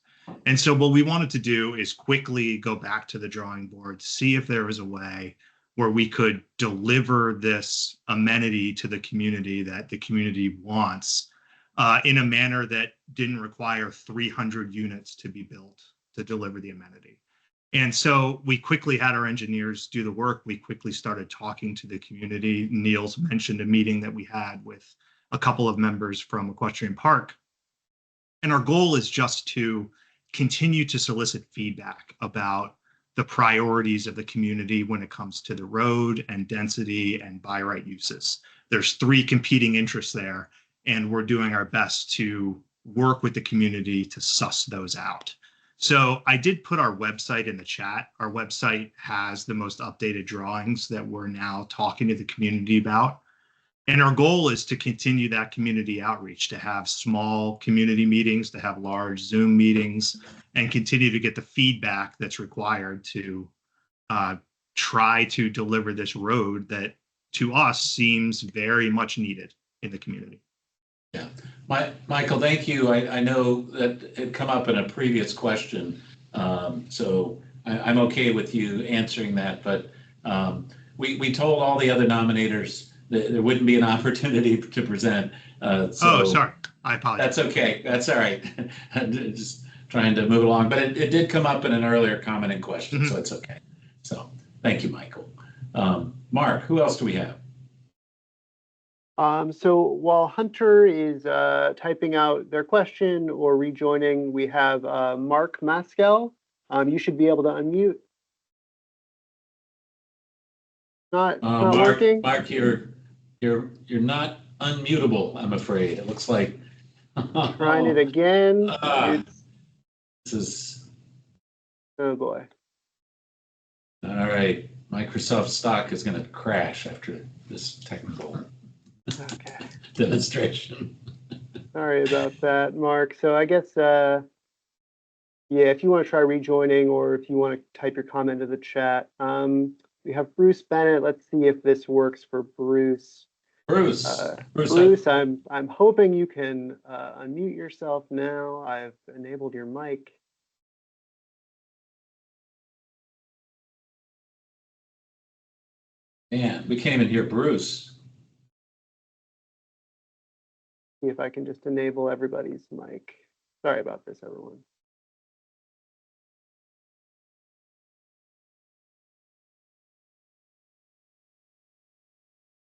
And so what we wanted to do is quickly go back to the drawing board, see if there was a way where we could deliver this amenity to the community that the community wants in a manner that didn't require 300 units to be built to deliver the amenity. And so we quickly had our engineers do the work. We quickly started talking to the community. Niels mentioned a meeting that we had with a couple of members from Equestrian Park. And our goal is just to continue to solicit feedback about the priorities of the community when it comes to the road and density and by right uses. There's 3 competing interests there, and we're doing our best to work with the community to suss those out. So I did put our website in the chat. Our website has the most updated drawings that we're now talking to the community about. And our goal is to continue that community outreach, to have small community meetings, to have large Zoom meetings, and continue to get the feedback that's required to try to deliver this road that to us seems very much needed in the community. Yeah, Michael, thank you. I know that it come up in a previous question, so I'm okay with you answering that. But we told all the other nominators that there wouldn't be an opportunity to present. Oh, sorry, I apologize. That's okay. That's all right. Just trying to move along, but it did come up in an earlier comment and question, so it's okay. So thank you, Michael. Mark, who else do we have? So while Hunter is typing out their question or rejoining, we have Mark Maskell. You should be able to unmute. Not working. Mark, you're not unmutable, I'm afraid. It looks like trying it again. This is, oh boy. All right. Microsoft stock is going to crash after this technical demonstration. Sorry about that, Mark. So I guess, yeah, if you want to try rejoining or if you want to type your comment in the chat. We have Bruce Bennett. Let's see if this works for Bruce. Bruce, I'm hoping you can unmute yourself now. I've enabled your mic. Man, we can't even hear Bruce. See if I can just enable everybody's mic. Sorry about this, everyone.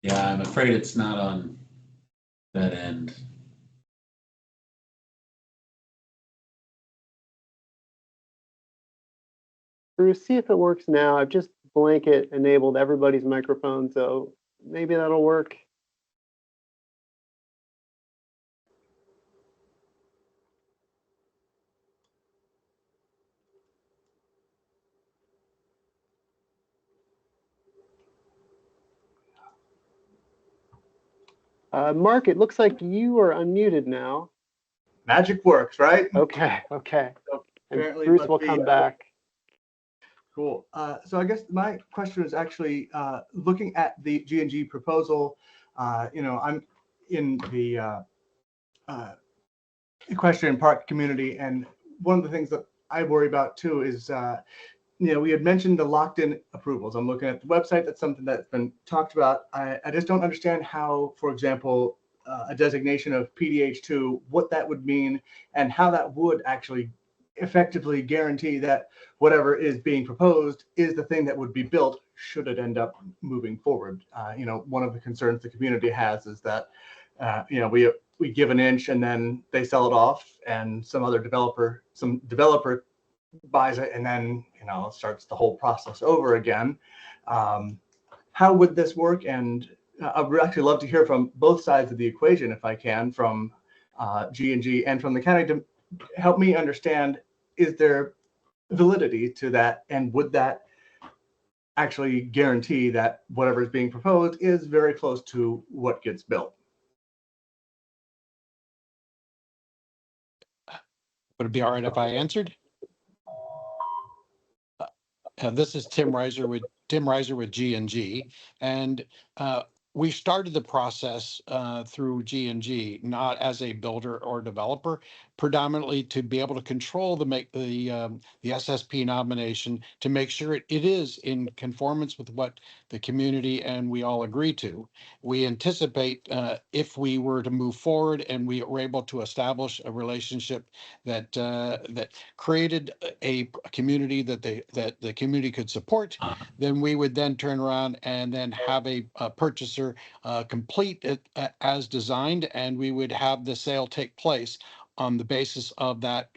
Yeah, I'm afraid it's not on that end. Bruce, see if it works now. I've just blanket enabled everybody's microphone, so maybe that'll work. Mark, it looks like you are unmuted now. Magic works, right? Okay. So And apparently it Bruce must will be, come back. Cool. So I guess my question is actually looking at the G&G proposal. I'm in the equestrian park community, and one of the things that I worry about too is, we had mentioned the locked-in approvals. I'm looking at the website. That's something that's been talked about. I just don't understand how, for example, a designation of PDH2, what that would mean, and how that would actually effectively guarantee that whatever is being proposed is the thing that would be built should it end up moving forward. One of the concerns the community has is that, we give an inch and then they sell it off, and some developer buys it, and then starts the whole process over again. How would this work? And I would actually love to hear from both sides of the equation, if I can, from G&G and from the county, to help me understand, is there validity to that, and would that actually guarantee that whatever is being proposed is very close to what gets built? Would it be all right if I answered? This is Tim Reiser with G&G, and we started the process through G&G, not as a builder or developer, predominantly to be able to control the SSP nomination, to make sure it is in conformance with what the community and we all agree to. We anticipate if we were to move forward and we were able to establish a relationship that created a community that the community could support, then we would then turn around and then have a purchaser complete it as designed, and we would have the sale take place on the basis of that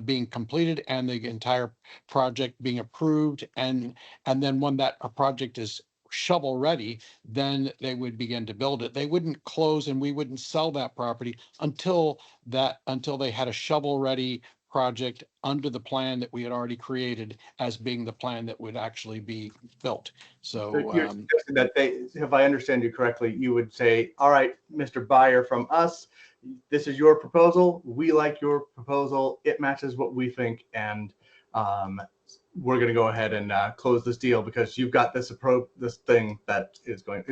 being completed and the entire project being approved. And then when that project is shovel ready, then they would begin to build it. They wouldn't close and we wouldn't sell that property until they had a shovel ready project under the plan that we had already created as being the plan that would actually be built. So you're suggesting that if I understand you correctly, you would say, all right, Mr. Buyer from us, this is your proposal. We like your proposal. It matches what we think. And we're going to go ahead and close this deal because you've got this thing that is going.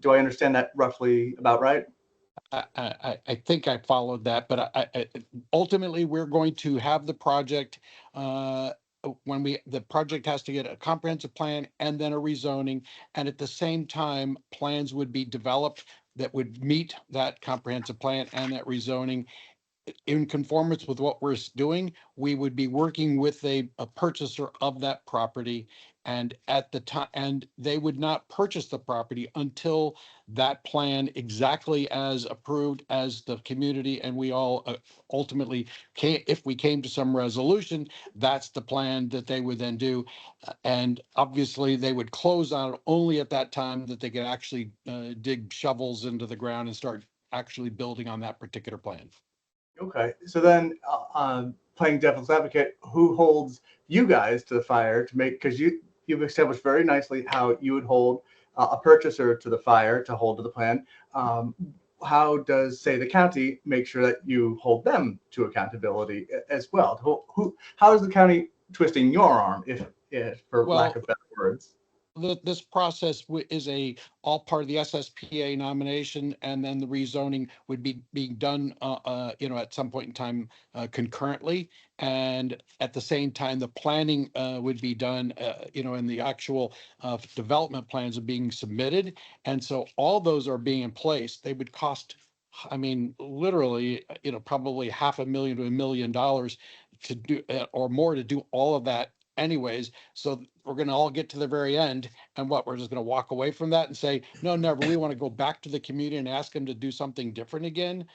Do I understand that roughly about right? I think I followed that, but ultimately we're going to have the project when the project has to get a comprehensive plan and then a rezoning, and at the same time plans would be developed that would meet that comprehensive plan and that rezoning. In conformance with what we're doing, we would be working with a purchaser of that property, and at the time, and they would not purchase the property until that plan, exactly as approved as the community and we all ultimately if we came to some resolution, that's the plan that they would then do. And obviously they would close on it only at that time that they could actually dig shovels into the ground and start actually building on that particular plan. Okay, so then playing devil's advocate, who holds you guys to the fire to make, because you've established very nicely how you would hold a purchaser to the fire to hold to the plan. How does, say, the county make sure that you hold them to accountability as well? How is the county twisting your arm, if for lack of better words? This process is all part of the SSPA nomination, and then the rezoning would be being done, at some point in time concurrently, and at the same time the planning would be done, and the actual development plans are being submitted, and so all those are being in place. They would cost, I mean, literally, probably $500,000 to $1 million to do, or more, to do all of that anyways. So we're going to all get to the very end, and we're just going to walk away from that and say, no, never. We want to go back to the community and ask them to do something different again.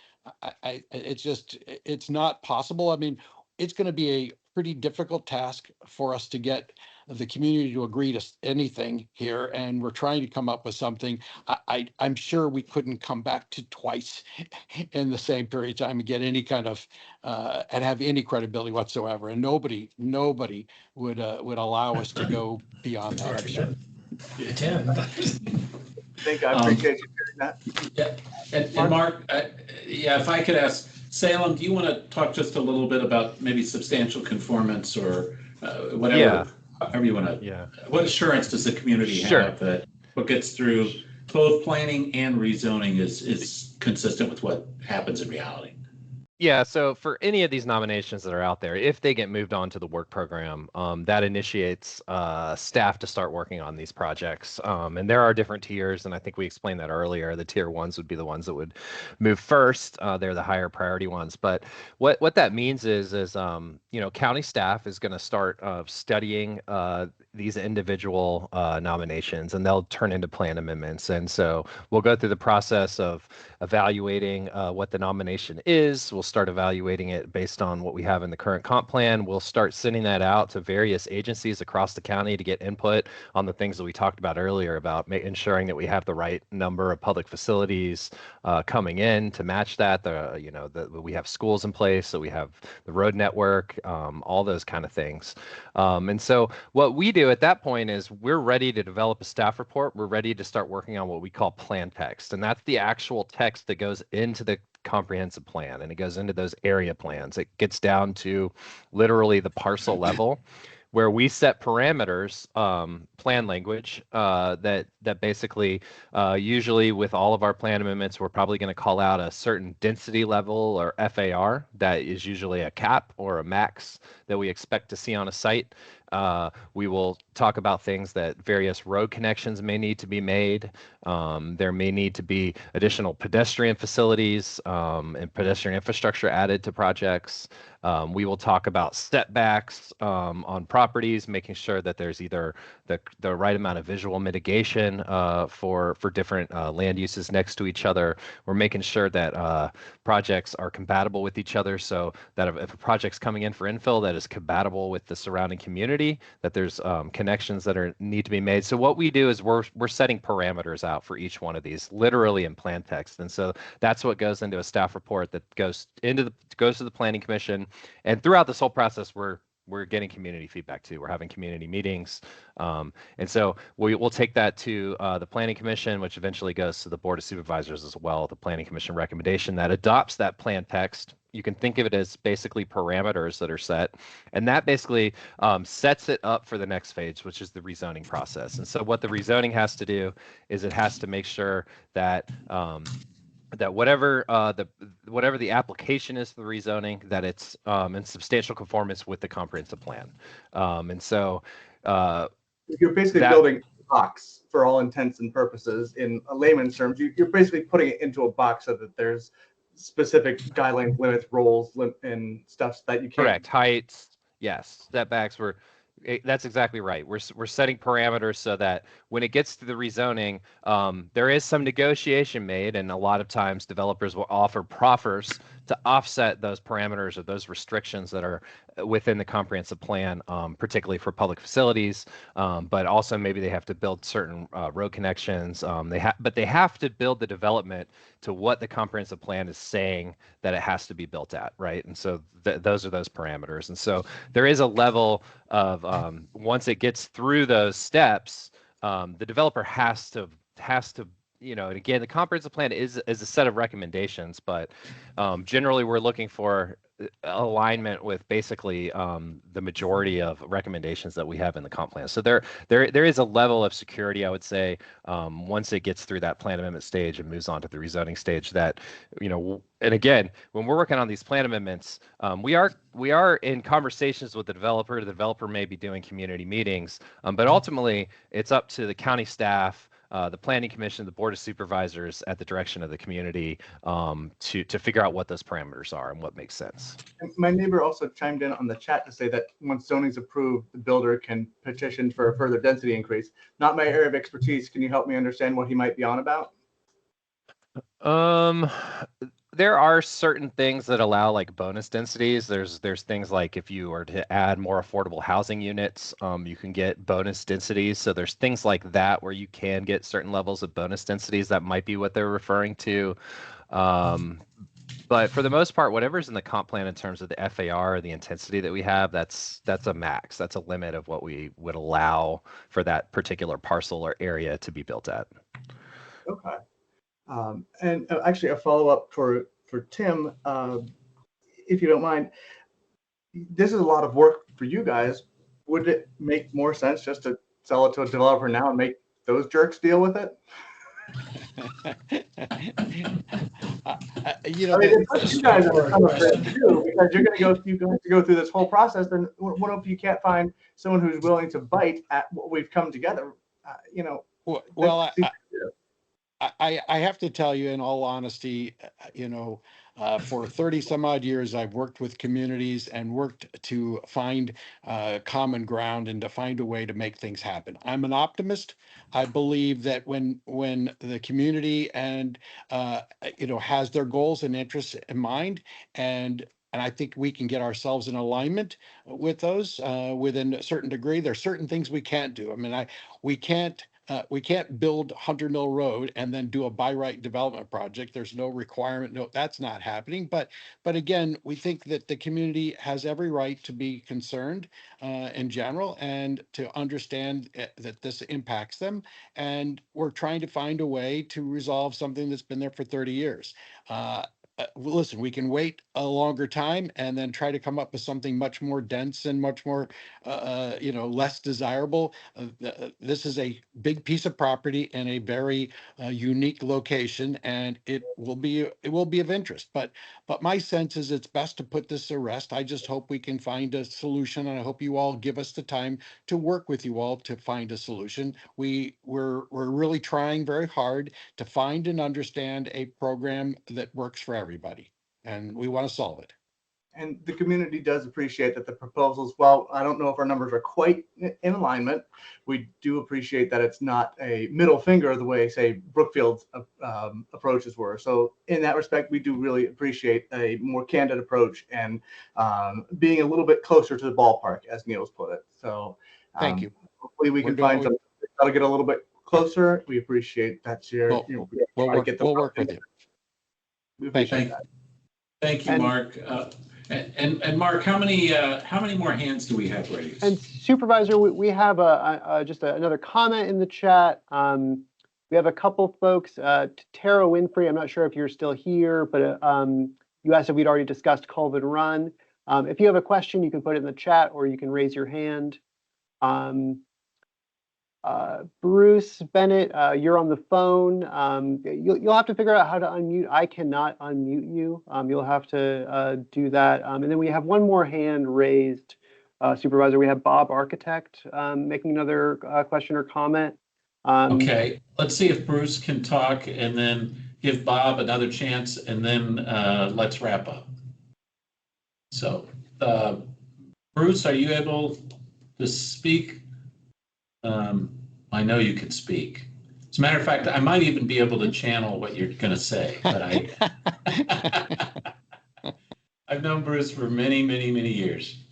It's not possible. I mean, it's going to be a pretty difficult task for us to get the community to agree to anything here, and we're trying to come up with something. I'm sure we couldn't come back to twice in the same period of time and get any kind of and have any credibility whatsoever, and nobody would allow us to go beyond that, I'm sure. Tim. I think I appreciate you Yeah, and Mark, yeah, if I could ask, Salem, do you want to talk just a little bit about maybe substantial conformance or whatever, Yeah. however you want to, Yeah. what assurance does the community Sure. have that what gets through both planning and rezoning is consistent with what happens in reality? Yeah, so for any of these nominations that are out there, if they get moved on to the work program, that initiates staff to start working on these projects. And there are different tiers, and I think we explained that earlier. The tier ones would be the ones that would move first. They're the higher priority ones. But what that means is you know, county staff is going to start studying these individual nominations, and they'll turn into plan amendments. And so we'll go through the process of evaluating what the nomination is. We'll start evaluating it based on what we have in the current comp plan. We'll start sending that out to various agencies across the county to get input on the things that we talked about earlier about ensuring that we have the right number of public facilities coming in to match that. You know, we have schools in place, so we have the road network, all those kind of things. And so what we do at that point is we're ready to develop a staff report. We're ready to start working on what we call plan text, and that's the actual text that goes into the comprehensive plan, and it goes into those area plans. It gets down to literally the parcel level, where we set parameters, plan language that basically, usually with all of our plan amendments, we're probably going to call out a certain density level or FAR that is usually a cap or a max that we expect to see on a site. We will talk about things that various road connections may need to be made. There may need to be additional pedestrian facilities and pedestrian infrastructure added to projects. We will talk about setbacks on properties, making sure that there's either the right amount of visual mitigation for different land uses next to each other. We're making sure that projects are compatible with each other, so that if a project's coming in for infill, that is compatible with the surrounding community, that there's connections that need to be made. So what we do is we're setting parameters out for each one of these, literally in plan text. And so that's what goes into a staff report that goes to the Planning Commission. And throughout this whole process, we're getting community feedback too. We're having community meetings. And so we'll take that to the Planning Commission, which eventually goes to the Board of Supervisors as well, the Planning Commission recommendation that adopts that plan text. You can think of it as basically parameters that are set, and that basically sets it up for the next phase, which is the rezoning process. And so what the rezoning has to do is it has to make sure that that whatever the application is for the rezoning, that it's in substantial conformance with the comprehensive plan. And so you're basically building a box for all intents and purposes. In a layman's terms, you're basically putting it into a box so that there's specific guidelines, limits, roles, and stuff that you can't. Correct. Heights, yes. Setbacks. That's exactly right. We're setting parameters so that when it gets to the rezoning, there is some negotiation made, and a lot of times developers will offer proffers to offset those parameters or those restrictions that are within the comprehensive plan, particularly for public facilities. But also maybe they have to build certain road connections. But they have to build the development to what the comprehensive plan is saying that it has to be built at, right? And so those are those parameters. And so there is a level of once it gets through those steps, the developer has to, you know, and again, the comprehensive plan is a set of recommendations, but generally we're looking for alignment with basically the majority of recommendations that we have in the comp plan. So there is a level of security, I would say, once it gets through that plan amendment stage and moves on to the rezoning stage, that, you know, and again, when we're working on these plan amendments, we are in conversations with the developer. The developer may be doing community meetings, but ultimately it's up to the county staff, the Planning Commission, the Board of Supervisors at the direction of the community to figure out what those parameters are and what makes sense. And my neighbor also chimed in on the chat to say that once zoning's approved, the builder can petition for a further density increase. Not my area of expertise. Can you help me understand what he might be on about? There are certain things that allow like bonus densities. There's things like if you were to add more affordable housing units, you can get bonus densities. So there's things like that where you can get certain levels of bonus densities. That might be what they're referring to. But for the most part, whatever's in the comp plan in terms of the FAR or the intensity that we have, that's a max. That's a limit of what we would allow for that particular parcel or area to be built at. Okay. And actually, a follow-up for Tim, if you don't mind. This is a lot of work for you guys. Would it make more sense just to sell it to a developer now and make those jerks deal with it? You know, I mean, it puts you guys in a straightforward ton of risk question. too, because you're going to go through this whole process. Then what if you can't find someone who's willing to bite at what we've come together? You know. Well, I have to tell you, in all honesty, you know, for 30 some odd years, I've worked with communities and worked to find common ground and to find a way to make things happen. I'm an optimist. I believe that when the community and you know, has their goals and interests in mind, and I think we can get ourselves in alignment with those within a certain degree. There's certain things we can't do. I mean, we can't build Hunter Mill Road and then do a by right development project. There's no requirement. No, that's not happening. But again, we think that the community has every right to be concerned in general and to understand that this impacts them. And we're trying to find a way to resolve something that's been there for 30 years. Listen, we can wait a longer time and then try to come up with something much more dense and much more, you know, less desirable. This is a big piece of property in a very unique location, and it will be of interest. But my sense is it's best to put this to rest. I just hope we can find a solution, and I hope you all give us the time to work with you all to find a solution. We're really trying very hard to find and understand a program that works for everybody, and we want to solve it. And the community does appreciate that the proposals, well, I don't know if our numbers are quite in alignment. We do appreciate that it's not a middle finger the way, say, Brookfield's approaches were. So in that respect, we do really appreciate a more candid approach and being a little bit closer to the ballpark, as Neil's put it. So thank you. Hopefully we can find something that'll get a little bit closer. We appreciate that. We'll work with you. We appreciate that. Thank you, Mark. And Mark, how many more hands do we have raised? And Supervisor, we have just another comment in the chat. We have a couple folks. Tara Winfrey, I'm not sure if you're still here, but you asked if we'd already discussed Colvin Run. If you have a question, you can put it in the chat or you can raise your hand. Bruce Bennett, you're on the phone. You'll have to figure out how to unmute. I cannot unmute you. You'll have to do that. And then we have one more hand raised, Supervisor. We have Bob Architect making another question or comment. Okay, let's see if Bruce can talk and then give Bob another chance, and then let's wrap up. So, Bruce, are you able to speak? I know you can speak. As a matter of fact, I might even be able to channel what you're going to say, but I've known Bruce for many, many, many years.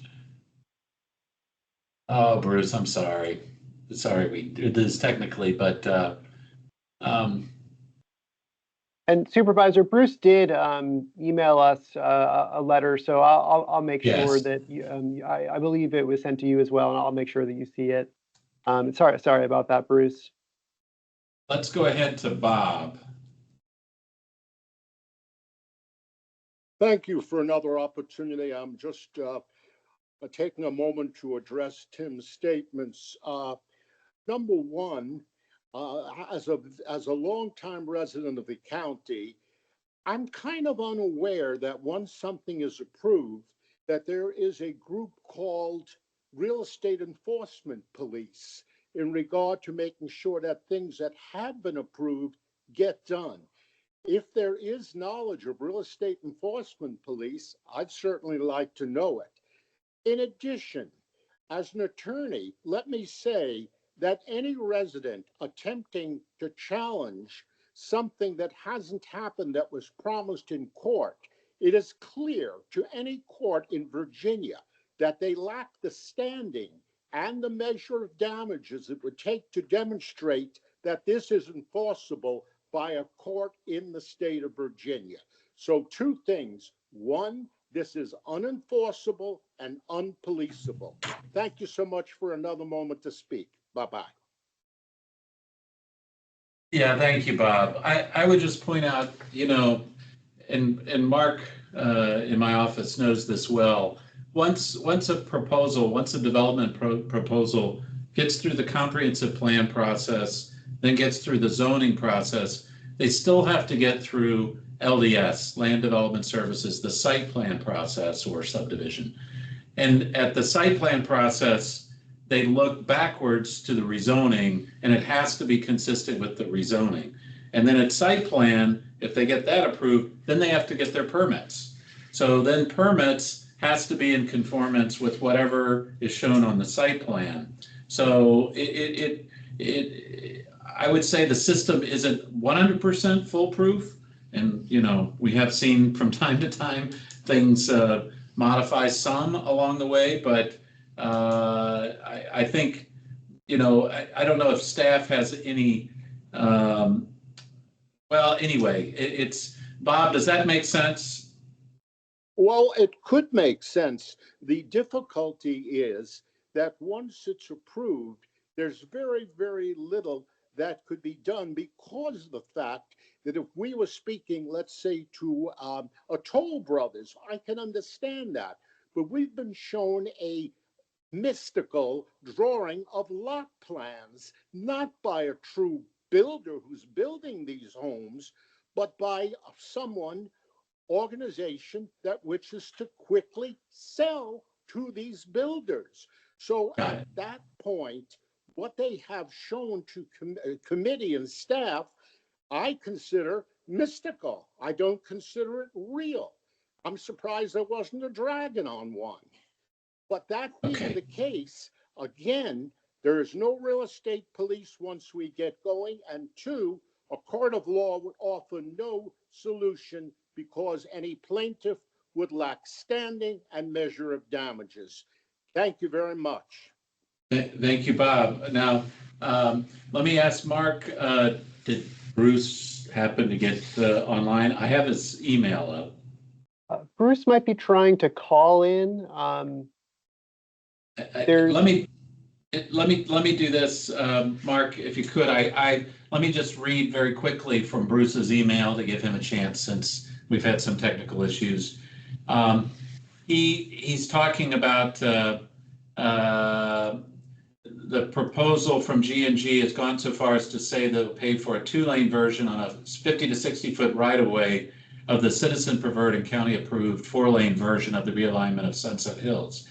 Oh, Bruce, I'm sorry. Sorry we did this technically, but and Supervisor, Bruce did email us a letter, so I'll make sure that you, I believe it was sent to you as well, and I'll make sure that you see it. Sorry about that, Bruce. Let's go ahead to Bob. Thank you for another opportunity. I'm just taking a moment to address Tim's statements. Number one, as a longtime resident of the county, I'm kind of unaware that once something is approved, that there is a group called Real Estate Enforcement Police in regard to making sure that things that have been approved get done. If there is knowledge of Real Estate Enforcement Police, I'd certainly like to know it. In addition, as an attorney, let me say that any resident attempting to challenge something that hasn't happened that was promised in court, it is clear to any court in Virginia that they lack the standing and the measure of damages it would take to demonstrate that this is enforceable by a court in the state of Virginia. So two things. One, this is unenforceable and unpoliceable. Thank you so much for another moment to speak. Bye-bye. Yeah, thank you, Bob. I would just point out, and Mark in my office knows this well. Once a development proposal gets through the comprehensive plan process, then gets through the zoning process, they still have to get through LDS, Land Development Services, the site plan process or subdivision. And at the site plan process, they look backwards to the rezoning, and it has to be consistent with the rezoning. And then at site plan, if they get that approved, then they have to get their permits. So then permits has to be in conformance with whatever is shown on the site plan. So I would say the system isn't 100% foolproof. And, we have seen from time to time things modify some along the way, but I think, I don't know if staff has any, well, anyway, it's, Bob, does that make sense? Well, it could make sense. The difficulty is that once it's approved, there's very, very little that could be done because of the fact that if we were speaking, let's say, to a Toll Brothers, I can understand that. But we've been shown a mystical drawing of lot plans, not by a true builder who's building these homes, but by someone, organization that wishes to quickly sell to these builders. So at that point, what they have shown to committee and staff, I consider mystical. I don't consider it real. I'm surprised there wasn't a dragon on one. But that being the case, again, there is no real estate police once we get going. And two, a court of law would offer no solution because any plaintiff would lack standing and measure of damages. Thank you very much. Thank you, Bob. Now, let me ask Mark, did Bruce happen to get online? I have his email up. Bruce might be trying to call in. Let me do this, Mark, if you could. Let me just read very quickly from Bruce's email to give him a chance, since we've had some technical issues. He's talking about the proposal from G&G has gone so far as to say they'll pay for a 2-lane version on a 50 to 60 foot right-of-way of the citizen preferred and county approved 4-lane version of the realignment of Sunset Hills.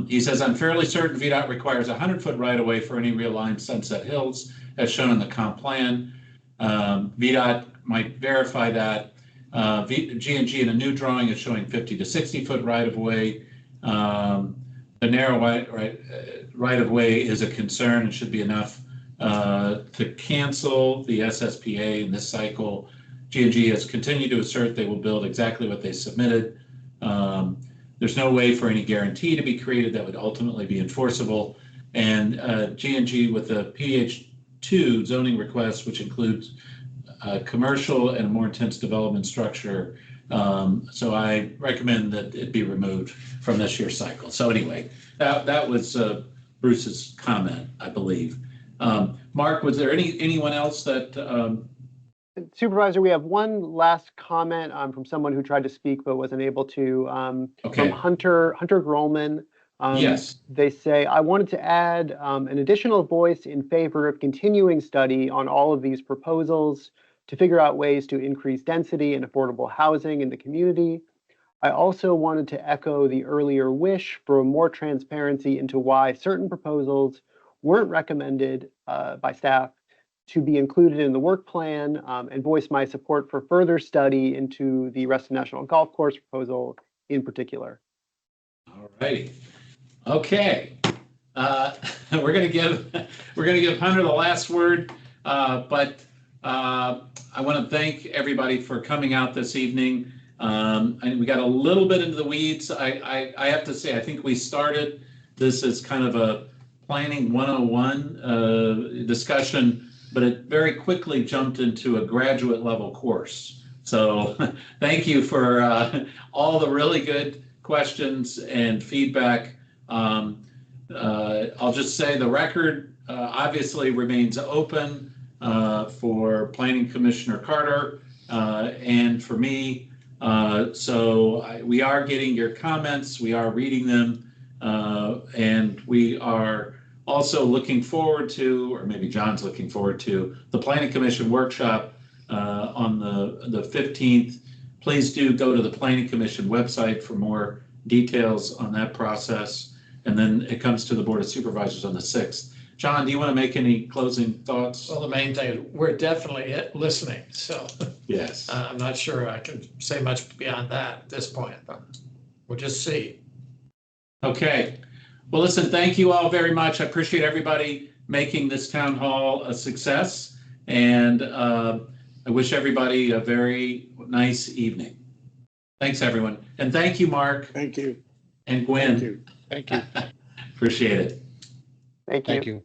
He says, I'm fairly certain VDOT requires a 100-foot right-of-way for any realigned Sunset Hills, as shown in the comp plan. VDOT might verify that. G&G in a new drawing is showing 50 to 60-foot right-of-way. The narrow right-of-way is a concern and should be enough to cancel the SSPA in this cycle. G&G has continued to assert they will build exactly what they submitted. There's no way for any guarantee to be created that would ultimately be enforceable. And G&G with the PH2 zoning request, which includes commercial and a more intense development structure. So I recommend that it be removed from this year's cycle. So anyway, that was Bruce's comment, I believe. Mark, was there anyone else that? Supervisor, we have one last comment from someone who tried to speak but wasn't able to. From Hunter Grolman. Yes. They say, I wanted to add an additional voice in favor of continuing study on all of these proposals to figure out ways to increase density and affordable housing in the community. I also wanted to echo the earlier wish for more transparency into why certain proposals weren't recommended by staff to be included in the work plan, and voice my support for further study into the Reston National Golf Course proposal in particular. All righty. Okay. We're gonna give Hunter the last word, but I want to thank everybody for coming out this evening. And we got a little bit into the weeds. I have to say, I think we started this as kind of a planning 101 discussion, but it very quickly jumped into a graduate level course. So thank you for all the really good questions and feedback. I'll just say the record obviously remains open. for Planning Commissioner Carter and for me. We are getting your comments, we are reading them, and we are also looking forward to, or maybe John's looking forward to, the Planning Commission workshop on the 15th. Please do go to the Planning Commission website for more details on that process. And then it comes to the Board of Supervisors on the 6th. John, do you want to make any closing thoughts? Well, the main thing is we're definitely listening. So yes, I'm not sure I can say much beyond that at this point, but we'll just see. Okay. Well, listen, thank you all very much. I appreciate everybody making this town hall a success. And I wish everybody a very nice evening. Thanks, everyone. And thank you, Mark. Thank you. And Gwen. Thank you. Thank you. Appreciate it. Thank you.